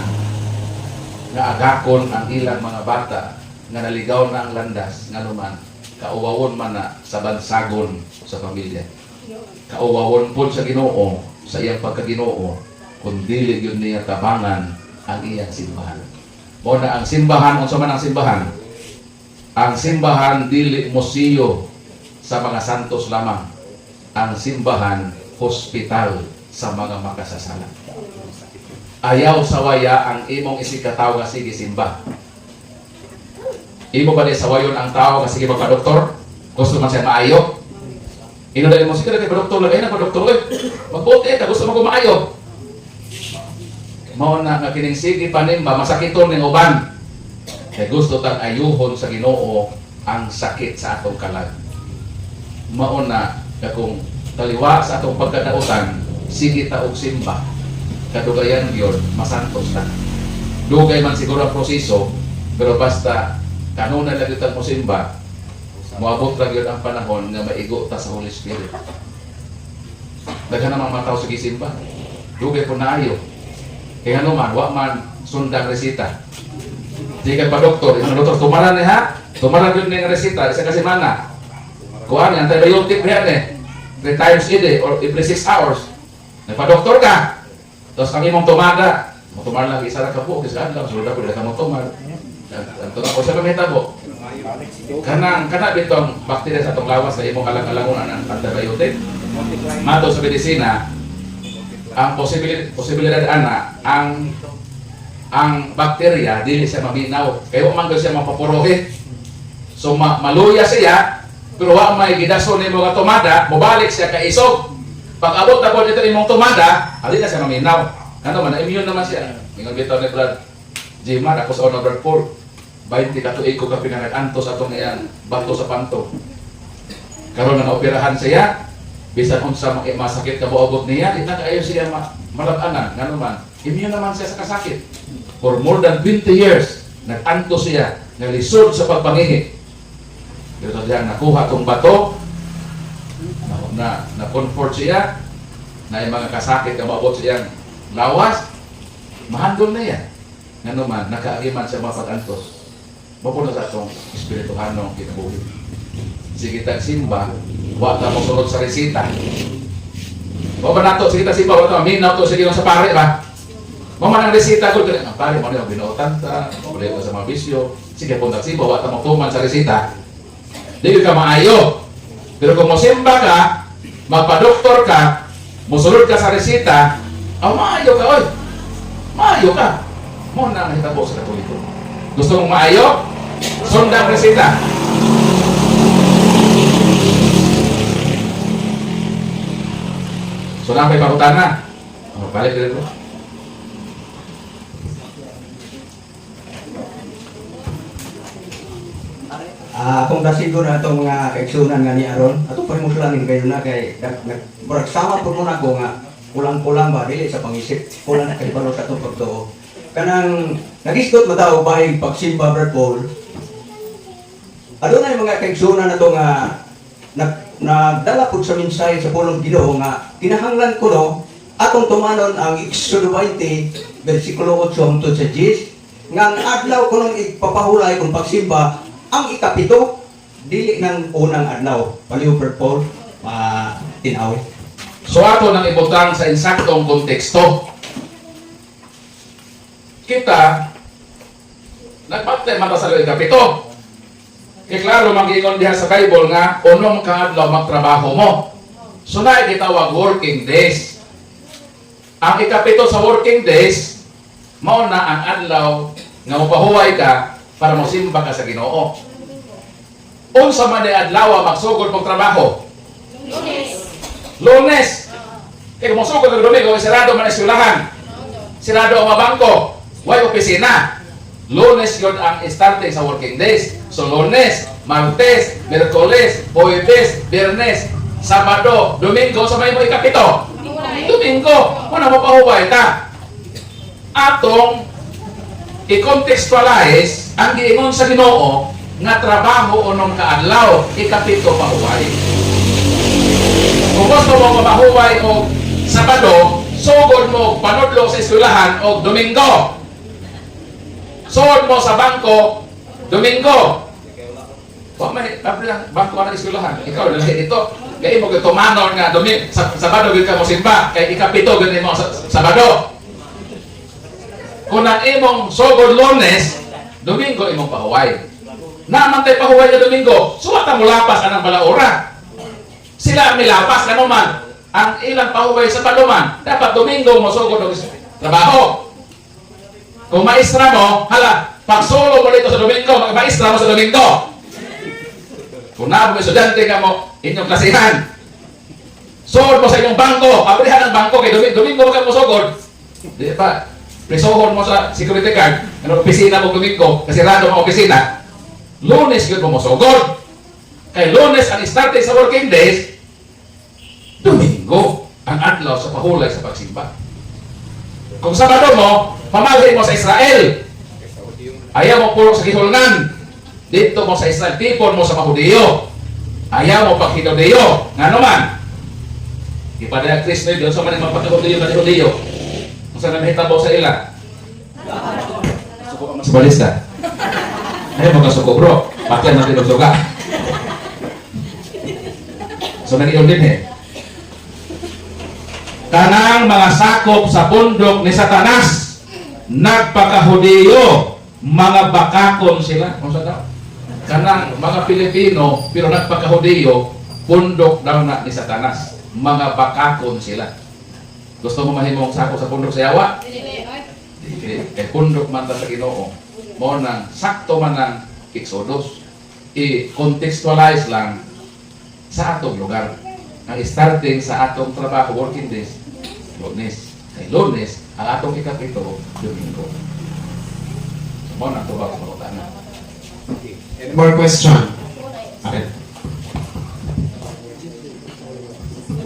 nga agakon ang ilang mga bata nga naligaw na ang landas nga naman kauwawon man na sa bansagon sa pamilya. Kauwawon po sa Ginoo sa iyang pagkaginoo kung dili yun niya tabangan ang iyang simbahan. O na ang simbahan, unsa man ang simbahan? Ang simbahan dili museo sa mga santos lamang. Ang simbahan hospital sa mga makasasala. Ayaw sa waya ang imong isikataw nga sige simba. Imo ba ni sawayon ang tao nga sige magpa-doktor? Gusto man siya maayo? Ino dali mo sige kay doktor lagay na doktor eh. Magbuti ka gusto mo ko maayo. Mao na nga kining sige panimba masakiton ning uban. Kay gusto tang ayuhon sa Ginoo ang sakit sa atong kalag. Mao na kung taliwa sa atong pagkadautan, sige ta og simba. Kadugayan yun, masantos na. Dugay man siguro ang proseso, pero basta kanuna lang yun mo simba, moabot lang yun ang panahon na maigo ta sa Holy Spirit. Daghan namang mga tao sige simba. Dugay po na ayo. Kaya ano man, wa man sundang resita. Di ka pa doktor, yung doktor, tumaran eh ha? Tumaran yun ng resita, isa kasi mana. Kuhaan, antibiotic ba yan eh. 3 times a day or every 6 hours. Nagpa-doktor ka. Tapos kami mong tumada. Tumar lang, isa na ka po. Kasi lang, sunod ako, dila ka mong tumar. Ito na po siya mamita po. Kanang bitong bakterya sa itong lawas na imong alang-alangunan ng antibiotic. Mato sa medisina, ang posibilidad ana, ang bakterya, dili siya maminaw. Kaya umanggal siya mapapurohin. So maluya siya, pero wa may gidason ni mga tumada, mubalik siya ka isog. Pag abot na po dito imong tumada, ali na siya maminaw. Ano man, immune naman siya. Ingon bitaw ni Brad Jima, ako sa Honorable Paul. 20 ka tuig ko ka pinanag-antos atong iyan, bato sa panto. Karon na naoperahan siya, bisan unsa masakit ka moabot niya, di na kaayo siya malab-anan. Ngano man, immune naman siya sa kasakit. For more than 20 years, nag-antos siya, nalisod sa pagpangihi. Pero diyan nakuha tong bato, na-comfort siya, na yung mga kasakit na maabot siyang lawas, mahandol na yan. Nga naman, nakaagiman siya mapag-antos. Mapuno sa itong espirituhanong kinabuhi. Sige tagsimba, wata mo sunod sa resita. O ba nato, sige tagsimba, wata mo, minaw to, sige sa pare ba? Maman ang resita ko, ang pare mo na binuotan ta, muli ko sa mga bisyo, sige po tagsimba, wata mo tuman sa resita. Hindi ka maayo. Pero kung musimba ka, magpa-doktor ka, musulod ka sa resita, maayo ka, oy. Maayo ka. Muna ang hitabo sa Katoliko. Gusto mong maayo? Sundang resita. So na may pakutana. Balik dito. Kung nasigo na itong mga kaigsunan nga ni Aron, ato pa rin mo sulanin kayo na kay sama po muna ko nga kulang-kulang ba dili sa pangisip, kulang na kayo sa itong pagtuo. Kanang nagisgot mo tao bahig pagsimba, Brad Paul, adunay mga kaigsunan na ito nga nagdala po sa mensahe sa pulong Ginoo nga kinahanglan ko no, atong tumanon ang Exodo 20, versikulo 8 hangtod sa 10, nga ang adlaw ko nung ipapahulay kung pagsimba, ang ikapito, dili ng unang adlaw. Paliw, Brad Paul, tinawi. So ato nang ibutang sa insaktong konteksto. Kita, nagpatay mata sa ikapito. Kaya klaro mag-ingon diha sa Bible nga, unong ka adlaw magtrabaho mo. So na gitawag working days. Ang ikapito sa working days, mao na ang adlaw nga mapahuway ka para mosimba ka sa Ginoo. Unsa man ay adlaw magsugod pag trabaho? Lunes. Kaya kung magsugod ng Domingo, sirado man ang eskwelahan. Sirado ang mga bangko. Way opisina. Lunes yun ang starting sa working days. So Lunes, Martes, Miyerkules, Huwebes, Biyernes, Sabado, Domingo, sa may mo ikapito. Domingo, muna mo pahuway ta. Atong i-contextualize ang giingon sa Ginoo nga trabaho unong kaadlaw, ikapito pahuway. Kung gusto mo mahuway o Sabado, sugod mo panudlo sa eskwelahan o Domingo. Sugod mo sa bangko, Domingo. Wag may bangko ang eskwelahan. Ikaw dali ito. Kaya mo gitumanon nga Sabado gid ka mo simba, kay ikapito gid mo Sabado. Kung ang imong sugod Lunes, Domingo imong pahuway. Naman tayo pahuway na Domingo, suwata mo lapas anang balaura. Sila ang milapas, ano man, ang ilang pahuway sa paluman, dapat Domingo mo sugod ng trabaho. Kung maestra mo, hala, pag-solo mo dito sa Domingo, mag-maestra mo sa Domingo. Kung naabong estudyante ka mo, inyong klasihan, sugod mo sa inyong bangko, abrihan ang bangko, kay Domingo ka mo sugod. Di ba? Presohon mo sa security guard, ano opisina mo Domingo, kasi rado mo opisina. Lunes yun mo sugod. Kay Lunes ang starting sa working days, Domingo ang adlaw sa pahulay sa pagsimba. Kung Sabado mo, pamalhin mo sa Israel. Ayaw mo puro sa Gihulngan. Dito mo sa Israel, tipon mo sa Mahudiyo. Ayaw mo pag Hinudiyo. Nga naman, ipadaya Kristo yun, so maning magpag-Hudiyo na Hudiyo. Kung Sa namihitabo sa ila. Sa balista. Ay, magkasuko bro. Pakyan natin ang suga. So, nag-iyon din eh. Kanang mga sakop sa bundok ni Satanas, nagpakahudiyo, mga bakakon sila. Kung saan daw? Kanang mga Pilipino, pero nagpakahudiyo, bundok daw na ni Satanas. Mga bakakon sila. Gusto mo mahimong sakop sa bundok sa Yawa? Eh, bundok man ta sa Ginoo. Mo nang sakto man ng Exodus. I-contextualize lang sa atong lugar. Ang starting sa atong trabaho, working days, Lunes. Kay Lunes, ang atong ikapito, Domingo. So, mo nang tubag sa pangutana. Any more question? Okay.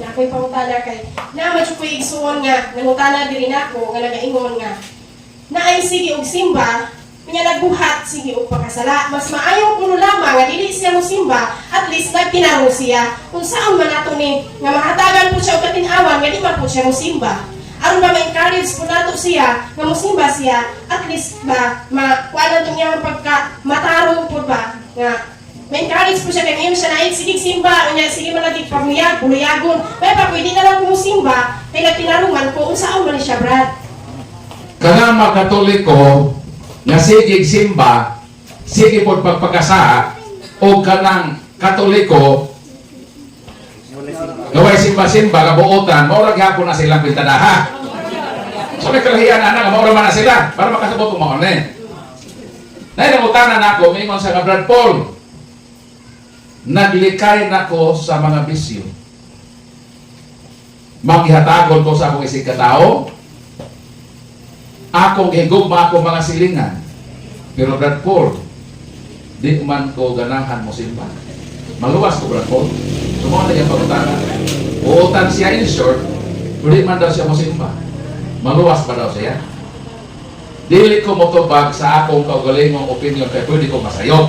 Ako'y pangutana kay naman siya ko'y igsuon nga nangutana diri nako nga nagaingon nga naay sige og simba niya nagbuhat sige og pakasala mas maayo kuno lamang nga dili siya mo simba at least nagtinaro siya kung saan man ato ni nga mahatagan po siya og katin-awan nga di man po siya mo simba aron ba ma-encourage po nato siya nga mo simba siya at least ba makuha nato niya pagka matarong po ba nga ma-encourage po siya kaya ngayon siya na sige simba niya sige malagi pamuyag buluyagon may pa pwede na lang mo simba kaya tinarungan ko kung saan man siya Brad. Kanang mga Katoliko nga sige simba, sige po pagpagkasa o kanang Katoliko gaway simba-simba kabuotan, maurag hapon na silang pintadaha. So may kalahian na nga maurag man na sila para makasabot ang mga ne. Nainangutanan ako, mingon sa Brad Paul, naglikay nako sa mga bisyo. Maghihatagon ko sa akong isig katao, akong higugma akong mga silingan. Pero Brad Paul, di man ko ganahan mo simba. Maluwas ko Brad Paul. Sumuha na yung pagutanan. Uutan siya in short, pero di man daw siya mo simba. Maluwas pa daw siya. Dili ko motobag sa akong kaugalingong opinion kaya pwede ko masayok.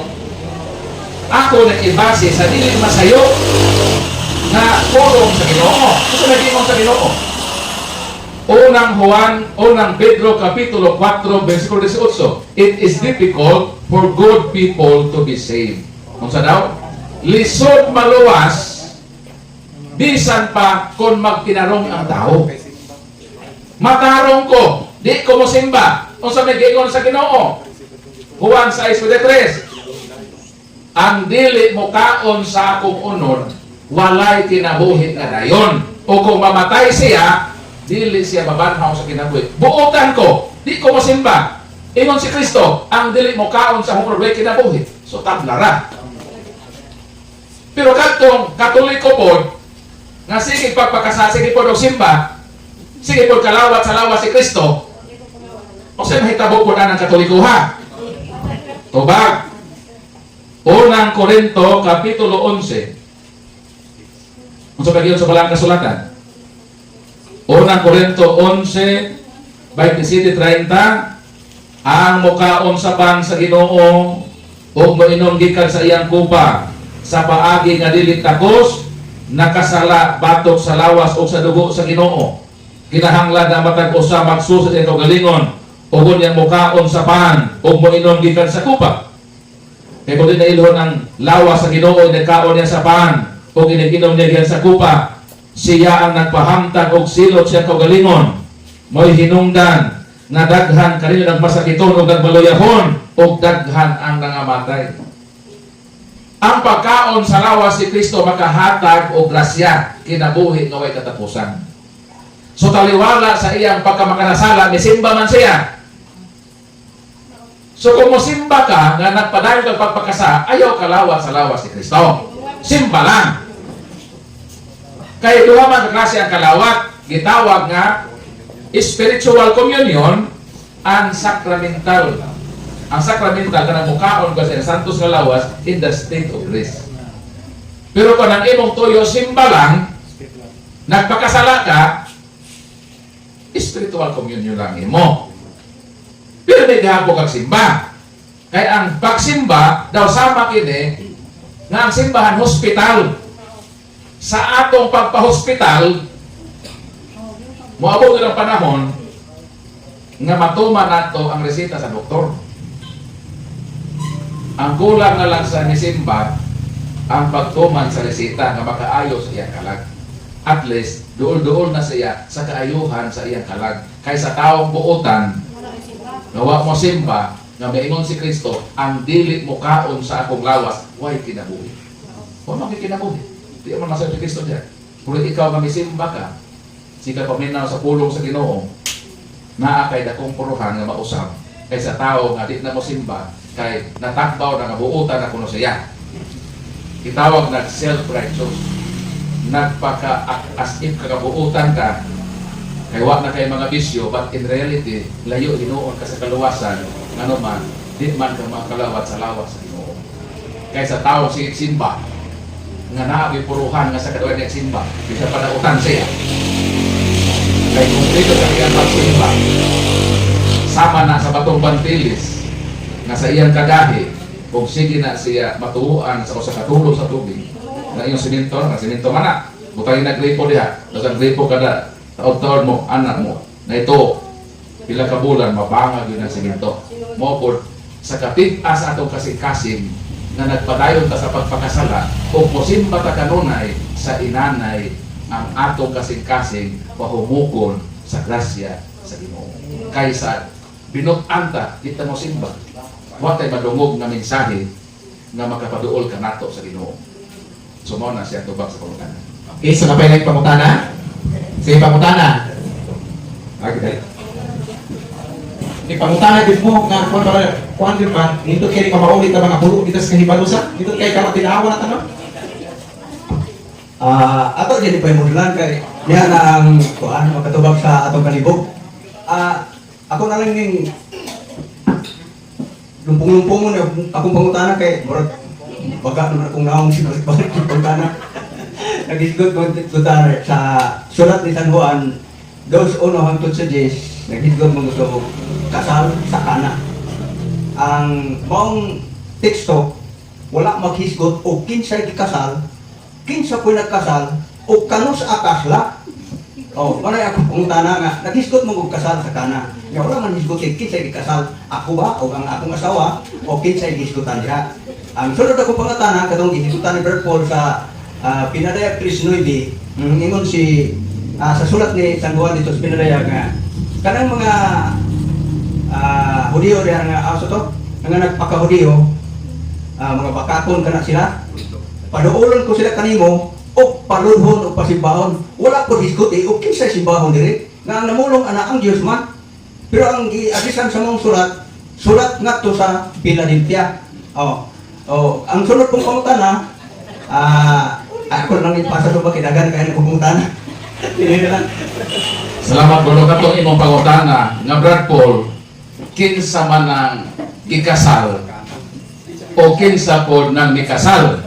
Ako nag-ibase sa dili masayo na pulong sa Ginoo. Gusto nag-imong sa Ginoo. Unang Pedro Kapitulo 4, versikulo 18. It is difficult for good people to be saved. Kung sa daw? Lisod maluwas, bisan pa kung magtinarong ang tao. Matarong ko, di ko mo simba. Kung sa may gigon sa Ginoo. Juan 6:3. Ang dili mo kaon sa akong unod, walay kinabuhi nga dayon. O kung mamatay siya, dili siya mabanhaw sa kinabuhi. Buotan ko, di ko masimba. Ingon si Kristo, ang dili mo kaon sa akong unod, walay kinabuhi. So tablara. Pero katong Katoliko po, nga sige pagpakasa, sige po simba, sige po kalawat sa lawas si Kristo, o siya mahitabo po na ng Katoliko ha. Tubag. Unang Korinto, Kapitulo 11. Kung sa bagiyon sa balang kasulatan. Unang Korinto 11, 27-30. Ang mukaon sa pan sa Ginoo, o mainom gikan sa iyang kupa, sa paagi nga dili takos, nakasala batok sa lawas o sa dugo sa Ginoo. Kinahanglan na matag usa magsusa sa galingon, o gunyang mukaon sa pan, o mainom gikan sa kupa. Kaya kung din nailhon ang lawas sa Ginoo, nagkaon niya sa pan, o giniginom niya diyan sa kupa, siya ang nagpahamtag og silot siya kaugalingon. Mo'y hinungdan, na daghan kanino nagmasakiton o nagbaluyahon, o daghan ang nangamatay. Ang pagkaon sa lawas si Kristo makahatag o grasya, kinabuhi nga way katapusan. So taliwala sa iyang pagkamakasala, misimba man siya. So kung musimba ka, nga nagpadayon kang pagpakasa, ayaw kalawat sa lawas ni Kristo. Simba lang. Kaya duha man kaklase ang kalawat, gitawag nga spiritual communion, ang sacramental. Ang sacramental ka ng mukaon ka sa santos nga lawas in the state of grace. Pero kung ang imong tuyo simba lang, nagpakasala ka, spiritual communion lang imo. Pero may gapo kang simba. Kaya ang pagsimba, daw sama kini, nga ang simbahan hospital. Sa atong pagpa-hospital, moabot ng panahon, nga matuman nato ang resita sa doktor. Ang kulang na lang sa nisimba ang pagtuman sa resita nga makaayo sa iyang kalag. At least duol-duol na siya sa kaayuhan sa iyang kalag kaysa taong buotan nawa mo simba nga maingon si Kristo, ang dili mo kaon sa akong lawas way kinabuhi. Ano ang kinabuhi? Di man masabi si Kristo diyan. Kung ikaw nga misimba ka, sika paminaw sa pulong sa Ginoo, naa kay dakong puruhan nga mausab kaysa tao nga di na mo simba kay natakbaw na nabuutan na kuno siya. Itawag na self-righteous. As if kakabuutan ka, kay wa na kay mga bisyo, but in reality, layo hinuon ka sa kaluwasan, ano man, di man ka makalawat sa lawas sa Ginoo. Kaysa tao si simba, nga naabi puruhan nga sa kaduan niya simba, bisa panautan siya. Kay kung dito sa iyang pagsimba, sama na sa batong bantilis, nga sa iyang kagahi, kung sige na siya matuuan sa katulog sa tubig, na iyong siminto man na, butang nagripo diha, tapos ang gripo kada taon-taon mo, anak mo, na ito, pila ka bulan, mabangag yun ang siminto. Mopod, sa katig-as atong kasing-kasing, na nagpadayon ta sa pagpakasala, kung musimba ta kanunay sa inanay, ang atong kasing-kasing, pahumukon sa grasya sa Ginoo. Kaysa, binutan ta, kita mo simba. Huwag tayo madungog na mensahe na makapaduol ka nato sa Ginoo. Sumaw na siya tubag sa pangutana. Okay, so napay na yung pangutana? Sige, pangutana. Okay, dali. Pangutana din mo nga kuan din man, dito kay mamaulit ka mga bulo dito sa kahibalusa, dito kay ka matinawa na tanong. Ato dili pa modulan kay niya na ang kuan makatubag sa atong kalibog. Ako na lang ning lumpong-lumpong na akong pangutana kay murag baka naman akong naong balik yung pangutana. Nagisgot ko tutara sa sulat ni San Juan 2:1-10, nagisgot mo gusto kasal sa kana. Ang maong teksto wala maghisgot o kinsay gikasal, kinsa po nagkasal o kano sa akasla. Manay ako pangutana nga naghisgot mo og kasal sa kana. Nga wala man hisgot kinsay gikasal, ako ba o ang akong asawa o kinsay gisgotan diha. Ang sunod akong pangutana katong gihisgotan ni Brother Paul sa Pinadaya 3:9, ingon si sa sulat ni San Juan dito sa Pinadaya nga kanang mga Hudiyo diha nga aso to, nga nagpaka-Hudiyo, mga bakakon kana sila. Paduolon ko sila kanimo o palunhon o pasimbahon. Wala ko diskuti o kinsa simbahon diri nga ang namulong ana ang Dios man. Pero ang giabisan sa mong sulat ngadto sa Philadelphia. Ang sunod kong pangutana, ako lang ipasa to ba kidagan kay pangutana. Salamat bro katong imong pangutana nga Brad Paul, kinsa man ang gikasal o kinsa pod nang mikasal,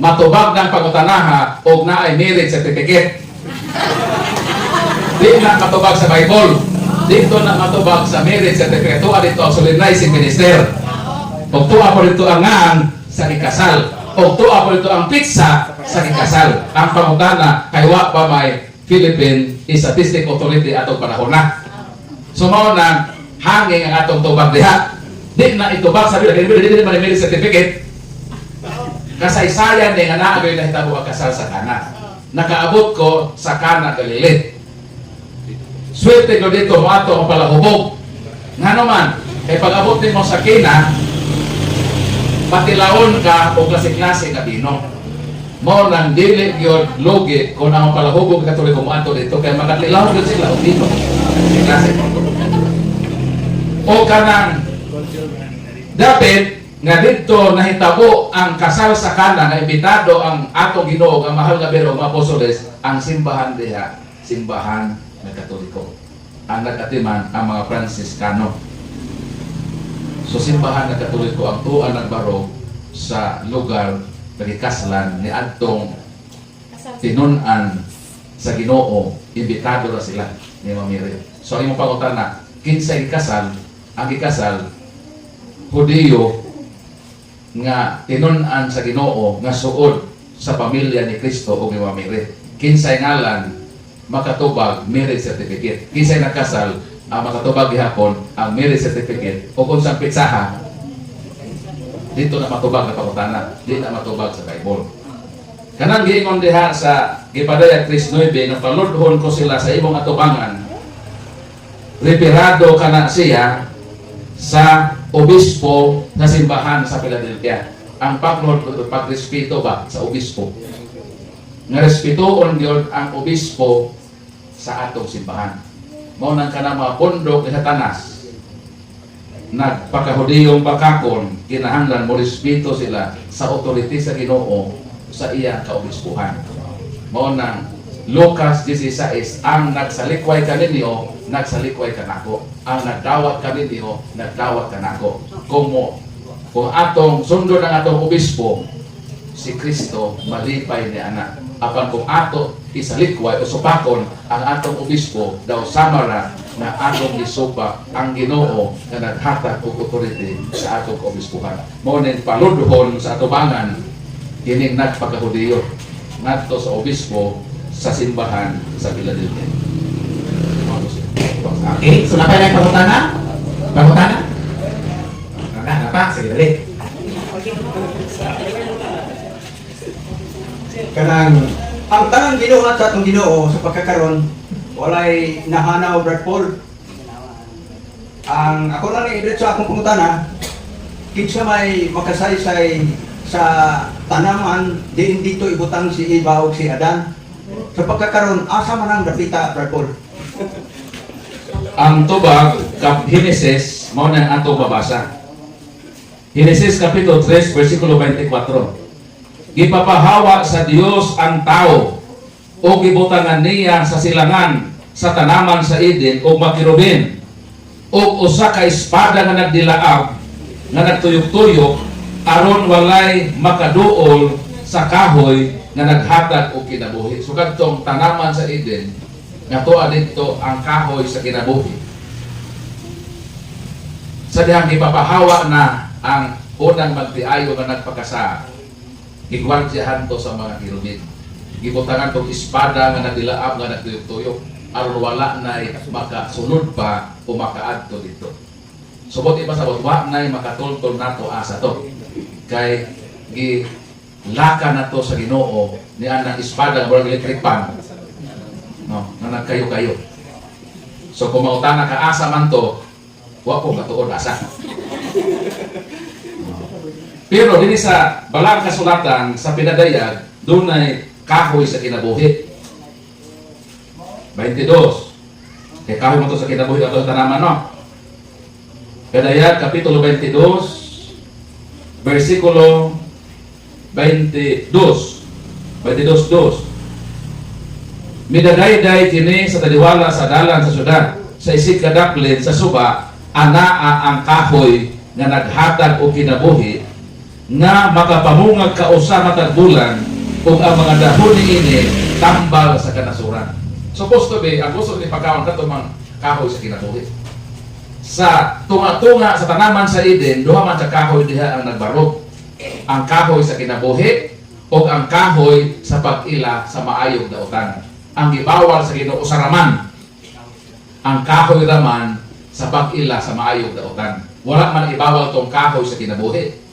matubag ng pangutanaha og naay marriage certificate. Di na matubag sa Bible, dito na matubag sa marriage certificate. Tuwa dito ang solemnizing minister, o tuwa po dito ang ngaan sa ikasal, o tuwa po dito ang pizza sa ikasal. Ang pangutana kay wa pa may Philippine Statistic Authority atong panahon na. So mao na hanging ang atong tubag diha. Di na itubag sa Biblia, di man may certificate. Kasaysayan ni nga naa gyud nahitabo ang kasal sa kana. Nakaabot ko sa Kana Galilee. Swerte ko dito mo ato ang palahubog. Ngano man, kay pag-abot nimo sa Kina, patilawon ka o klase-klase ka bino. Mo nang dili gyud logi kung ang palahubog katoliko mo ato dito kay magatilaw gyud sila og dito. Klase. O kanang dapat nga dito nahitabo ang kasal sa Kana nga imbitado ang atong Ginoo ang mahal nga biro mga apostoles, ang simbahan diha, simbahan ng Katoliko. Ang nagatiman ang mga Franciscano. So simbahan ng Katoliko ang tuan nagbaro sa lugar nagikaslan ni adtong tinunan sa Ginoo, imbitado ra sila ni mamiri. So imong pangutana, kinsay gikasal? Ang gikasal Hudiyo nga tinunan sa Ginoo nga suod sa pamilya ni Kristo o ni mamiri. Kinsay ngalan makatubag marriage certificate. Kinsay nakasal ang makatubag gihapon ang marriage certificate o kung saan pitsaha dito na matubag na pangutana, di na matubag sa Bible. Kanang giingon diha sa Gipadayag 3:9 na paludhon ko sila sa imong atubangan. Referado kana siya sa obispo na simbahan sa Philadelphia. Ang pagrespeto ba sa obispo? Nga respetoon gyud ang obispo sa atong simbahan. Mao nang kana mga pundok ni Satanas nagpakahudiyong bakakon, kinahanglan mo respeto sila sa authority sa Ginoo sa iyang kaobispuhan. Mao nang Lucas 16, ang nagsalikway kaninyo, nagsalikway kanako. Ang nagdawat kaninyo, nagdawat kanako. Kung atong sundo ng atong obispo, si Kristo malipay ni anak. Apan kung ato isalikway o supakon ang atong obispo, daw samara na atong isupa ang Ginoo na naghatag og authority sa atong obispuhan. Mao ning paludhon sa atubangan kining nagpakahudiyo ngadto sa obispo sa simbahan sa Philadelphia. Okay, so napay na yung pangutana? Pangutana? Napa, sige dali. Kanang ang tanang ginuhat sa atong Ginoo sa pagkakaron walay nahanaw Brad Paul. Ang ako lang ni sa akong pangutana, kinsa may makasaysay sa tanaman diin dito ibutang si Eva ug si Adan. Sa pagkakaron asa man ang dapita Brad Paul? Ang tubag kap Henesis mao na ang atong babasa. Henesis kapitulo 3 bersikulo 24. Gipapahawa sa Dios ang tao o gibutangan niya sa silangan sa tanaman sa Eden o makirubin o usa ka espada nga nagdilaab nga nagtuyok-tuyok aron walay makaduol sa kahoy nga naghatag og kinabuhi. So kadtong tanaman sa Eden nga tuwa dito ang kahoy sa kinabuhi. Sa dihang gipapahawa na ang unang magtiayo nga nagpakasa, gigwardyahan to sa mga kirubin. Gibutangan tong espada nga nagdilaab nga nagtuyok-tuyok aron wala na makasunod pa o makaadto dito. Subot iba sa wa na makatultol nato asa to. Kay gilaka na to sa Ginoo ni anang espada nga electric pan. No, na nagkayo-kayo. So kung mautana ka asa man to, wa po katuod asa. Pero din sa balang kasulatan sa pinadayag, doon ay kahoy sa kinabuhi. 22. Kaya kahoy mo to sa kinabuhi ato sa tanaman, no? Pinadayag, kapitulo 22, versikulo 22. 22:2. Midadayday kini sa taliwala sa dalan sa syudad, sa isig kadaklin sa suba, anaa ang kahoy nga naghatag o kinabuhi nga makapamungag kausa matag bulan ug ang mga dahon niini tambal sa kanasuran. Supposed to be ang gusto ni pagkaon kato mang kahoy sa kinabuhi. Sa tunga-tunga sa tanaman sa Eden, duha man sa kahoy diha ang nagbarog. Ang kahoy sa kinabuhi ug ang kahoy sa pag-ila sa maayong dautan. Ang gibawal sa Ginoo sa raman. Ang kahoy raman sa pag-ila sa maayong dautan. Wala man ibawal tong kahoy sa kinabuhi.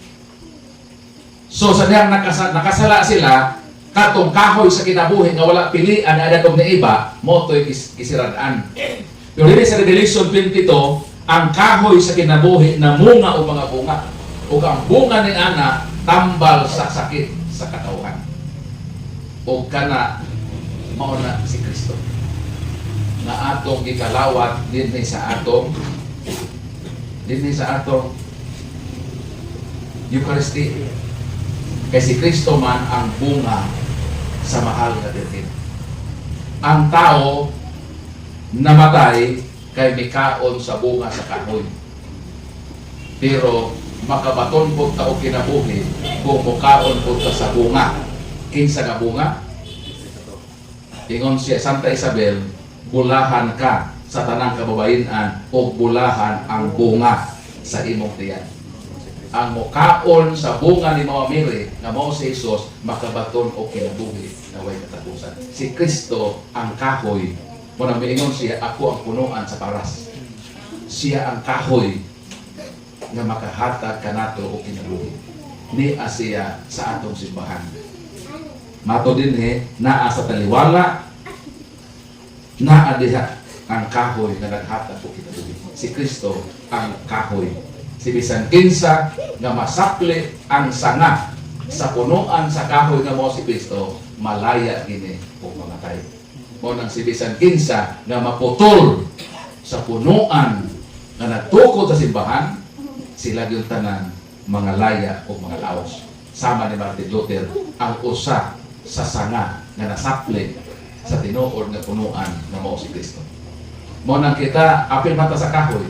So sa dihang nakasala sila, katong kahoy sa kinabuhi nga wala pilian na adatong na iba, mo to'y kisiradaan. Pero dito sa Revelation 22, ang kahoy sa kinabuhi na munga o mga bunga. O ang bunga ni ana, tambal sa sakit sa katawhan. O kana, mauna si Kristo. Na atong gikalawat din sa atong Eucharistia. Kasi Kristo man ang bunga sa mahal na birhen. Ang tao namatay kay mikaon sa bunga sa kahoy. Pero makabaton po tao kinabuhi kung mukaon po ta sa bunga. Kinsa nga bunga? Ingon siya, Santa Isabel, bulahan ka sa tanang kababainan o bulahan ang bunga sa imong tiyan. Ang mukaon sa bunga ni Mama Mary na mao si Jesus makabaton o kinabuhi na way katapusan. Si Kristo ang kahoy. Mo nang miingon siya, ako ang punuan sa paras. siya ang kahoy nga makahatag kanato o kinabuhi. Ni siya sa atong simbahan. Mato din naa sa taliwala, naa diha ang kahoy nga naghatag o kinabuhi. Si Kristo ang kahoy. Si bisan kinsa nga masakli ang sanga sa punuan sa kahoy nga mo si Kristo, malaya gini o mamatay. Mo nang si bisan kinsa nga maputol sa punuan nga nagtukod sa simbahan, sila yung tanan mga laya o mga laos. Sama ni Martin Luther ang usa sa sanga nga nasapli sa tinuod nga punuan nga mao si Kristo. Mo nang kita apil mata sa kahoy,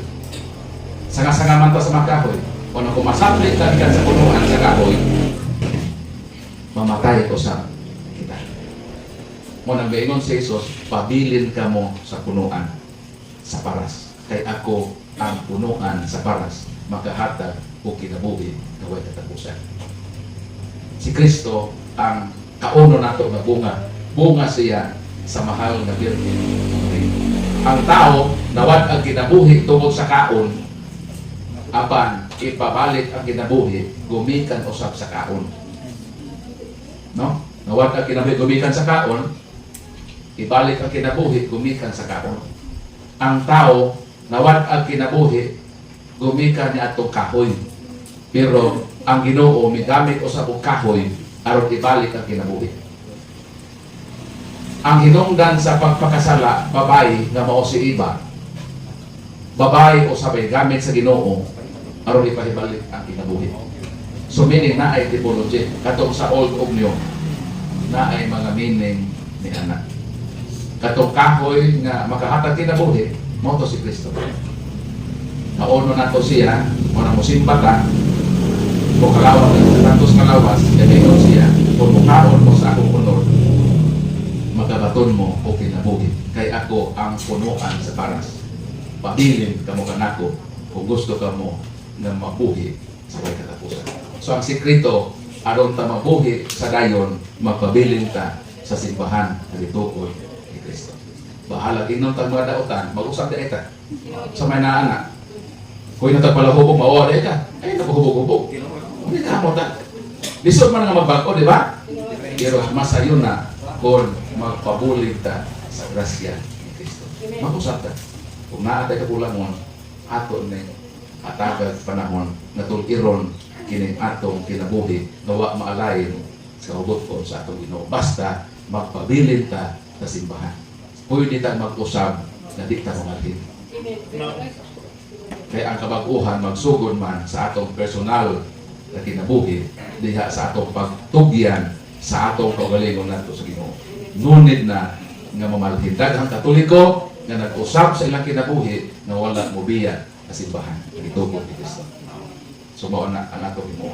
sanga-sanga man ta sa mga kahoy, o nang kumasapli ka sa punuan sa kahoy, mamatay ko sa kita. Mo nang gaingon si Jesus, pabilin ka mo sa punuan sa paras. Kay ako ang punuan sa paras, makahatag o kinabuhi na way katapusan. Si Kristo ang kauno nato nga bunga. Bunga siya sa mahal na Birhen Maria. Ang tao nawad ang kinabuhi tungod sa kaon, apan ipabalik ang kinabuhi gumikan usab sa kaon. No? Nawad ang kinabuhi gumikan sa kaon, ibalik ang kinabuhi gumikan sa kaon. Ang tao nawad ang kinabuhi gumikan ni atong kahoy. Pero ang Ginoo migamit usab og kahoy aron ibalik ang kinabuhi. Ang hinungdan sa pagpakasala, babae nga mao si Eva, babae usabay gamit sa Ginoo aron ipahibalik ang kinabuhi. So meaning na ay typology katong sa old ug new, na ay mga meaning ni anak. Katong kahoy nga makahatag kinabuhi, mao to si Kristo. Nauno na to siya, muna mo simbata, o kalawas, tantos kalawas, gamingon siya, kung mukaon mo sa akong honor, magabaton mo o kinabuhi. Kay ako ang punuan sa paras. Pabilin ka mo kanako kung gusto ka mo na mabuhi sa way katapusan. So ang sikreto, aron ta mabuhi sa dayon, magpabilin ta sa simbahan na gitukod ni Kristo. Bahala ginom tag mga dautan, mag-usap di eta. Sa may naanak. Kung natagpalahubog, mawala ka. Ay, napahubog-hubog. Hindi ka mo ta. Lisod man nga magbago, di ba? Pero masayo na kung magpabulig ta sa grasya ni Kristo. Mag-usap ta. Kung naatay kapulangon, ato na atagad panahon na tuliron kining atong kinabuhi nawa maalayin sa hugot ko sa atong Ginoo. Basta magpabilin ta sa simbahan. Pwede ta mag-usab na di ta mangalhin. Kaya ang kabaguhan magsugod man sa atong personal na kinabuhi diha sa atong pagtugyan sa atong kaugalingon nato sa Ginoo. Ngunit na nga mamalhin daghang Katoliko nga nag-usab sa ilang kinabuhi na wala mobiya sa simbahan. Ito po ni Kristo. So mao na ang atong Ginoo.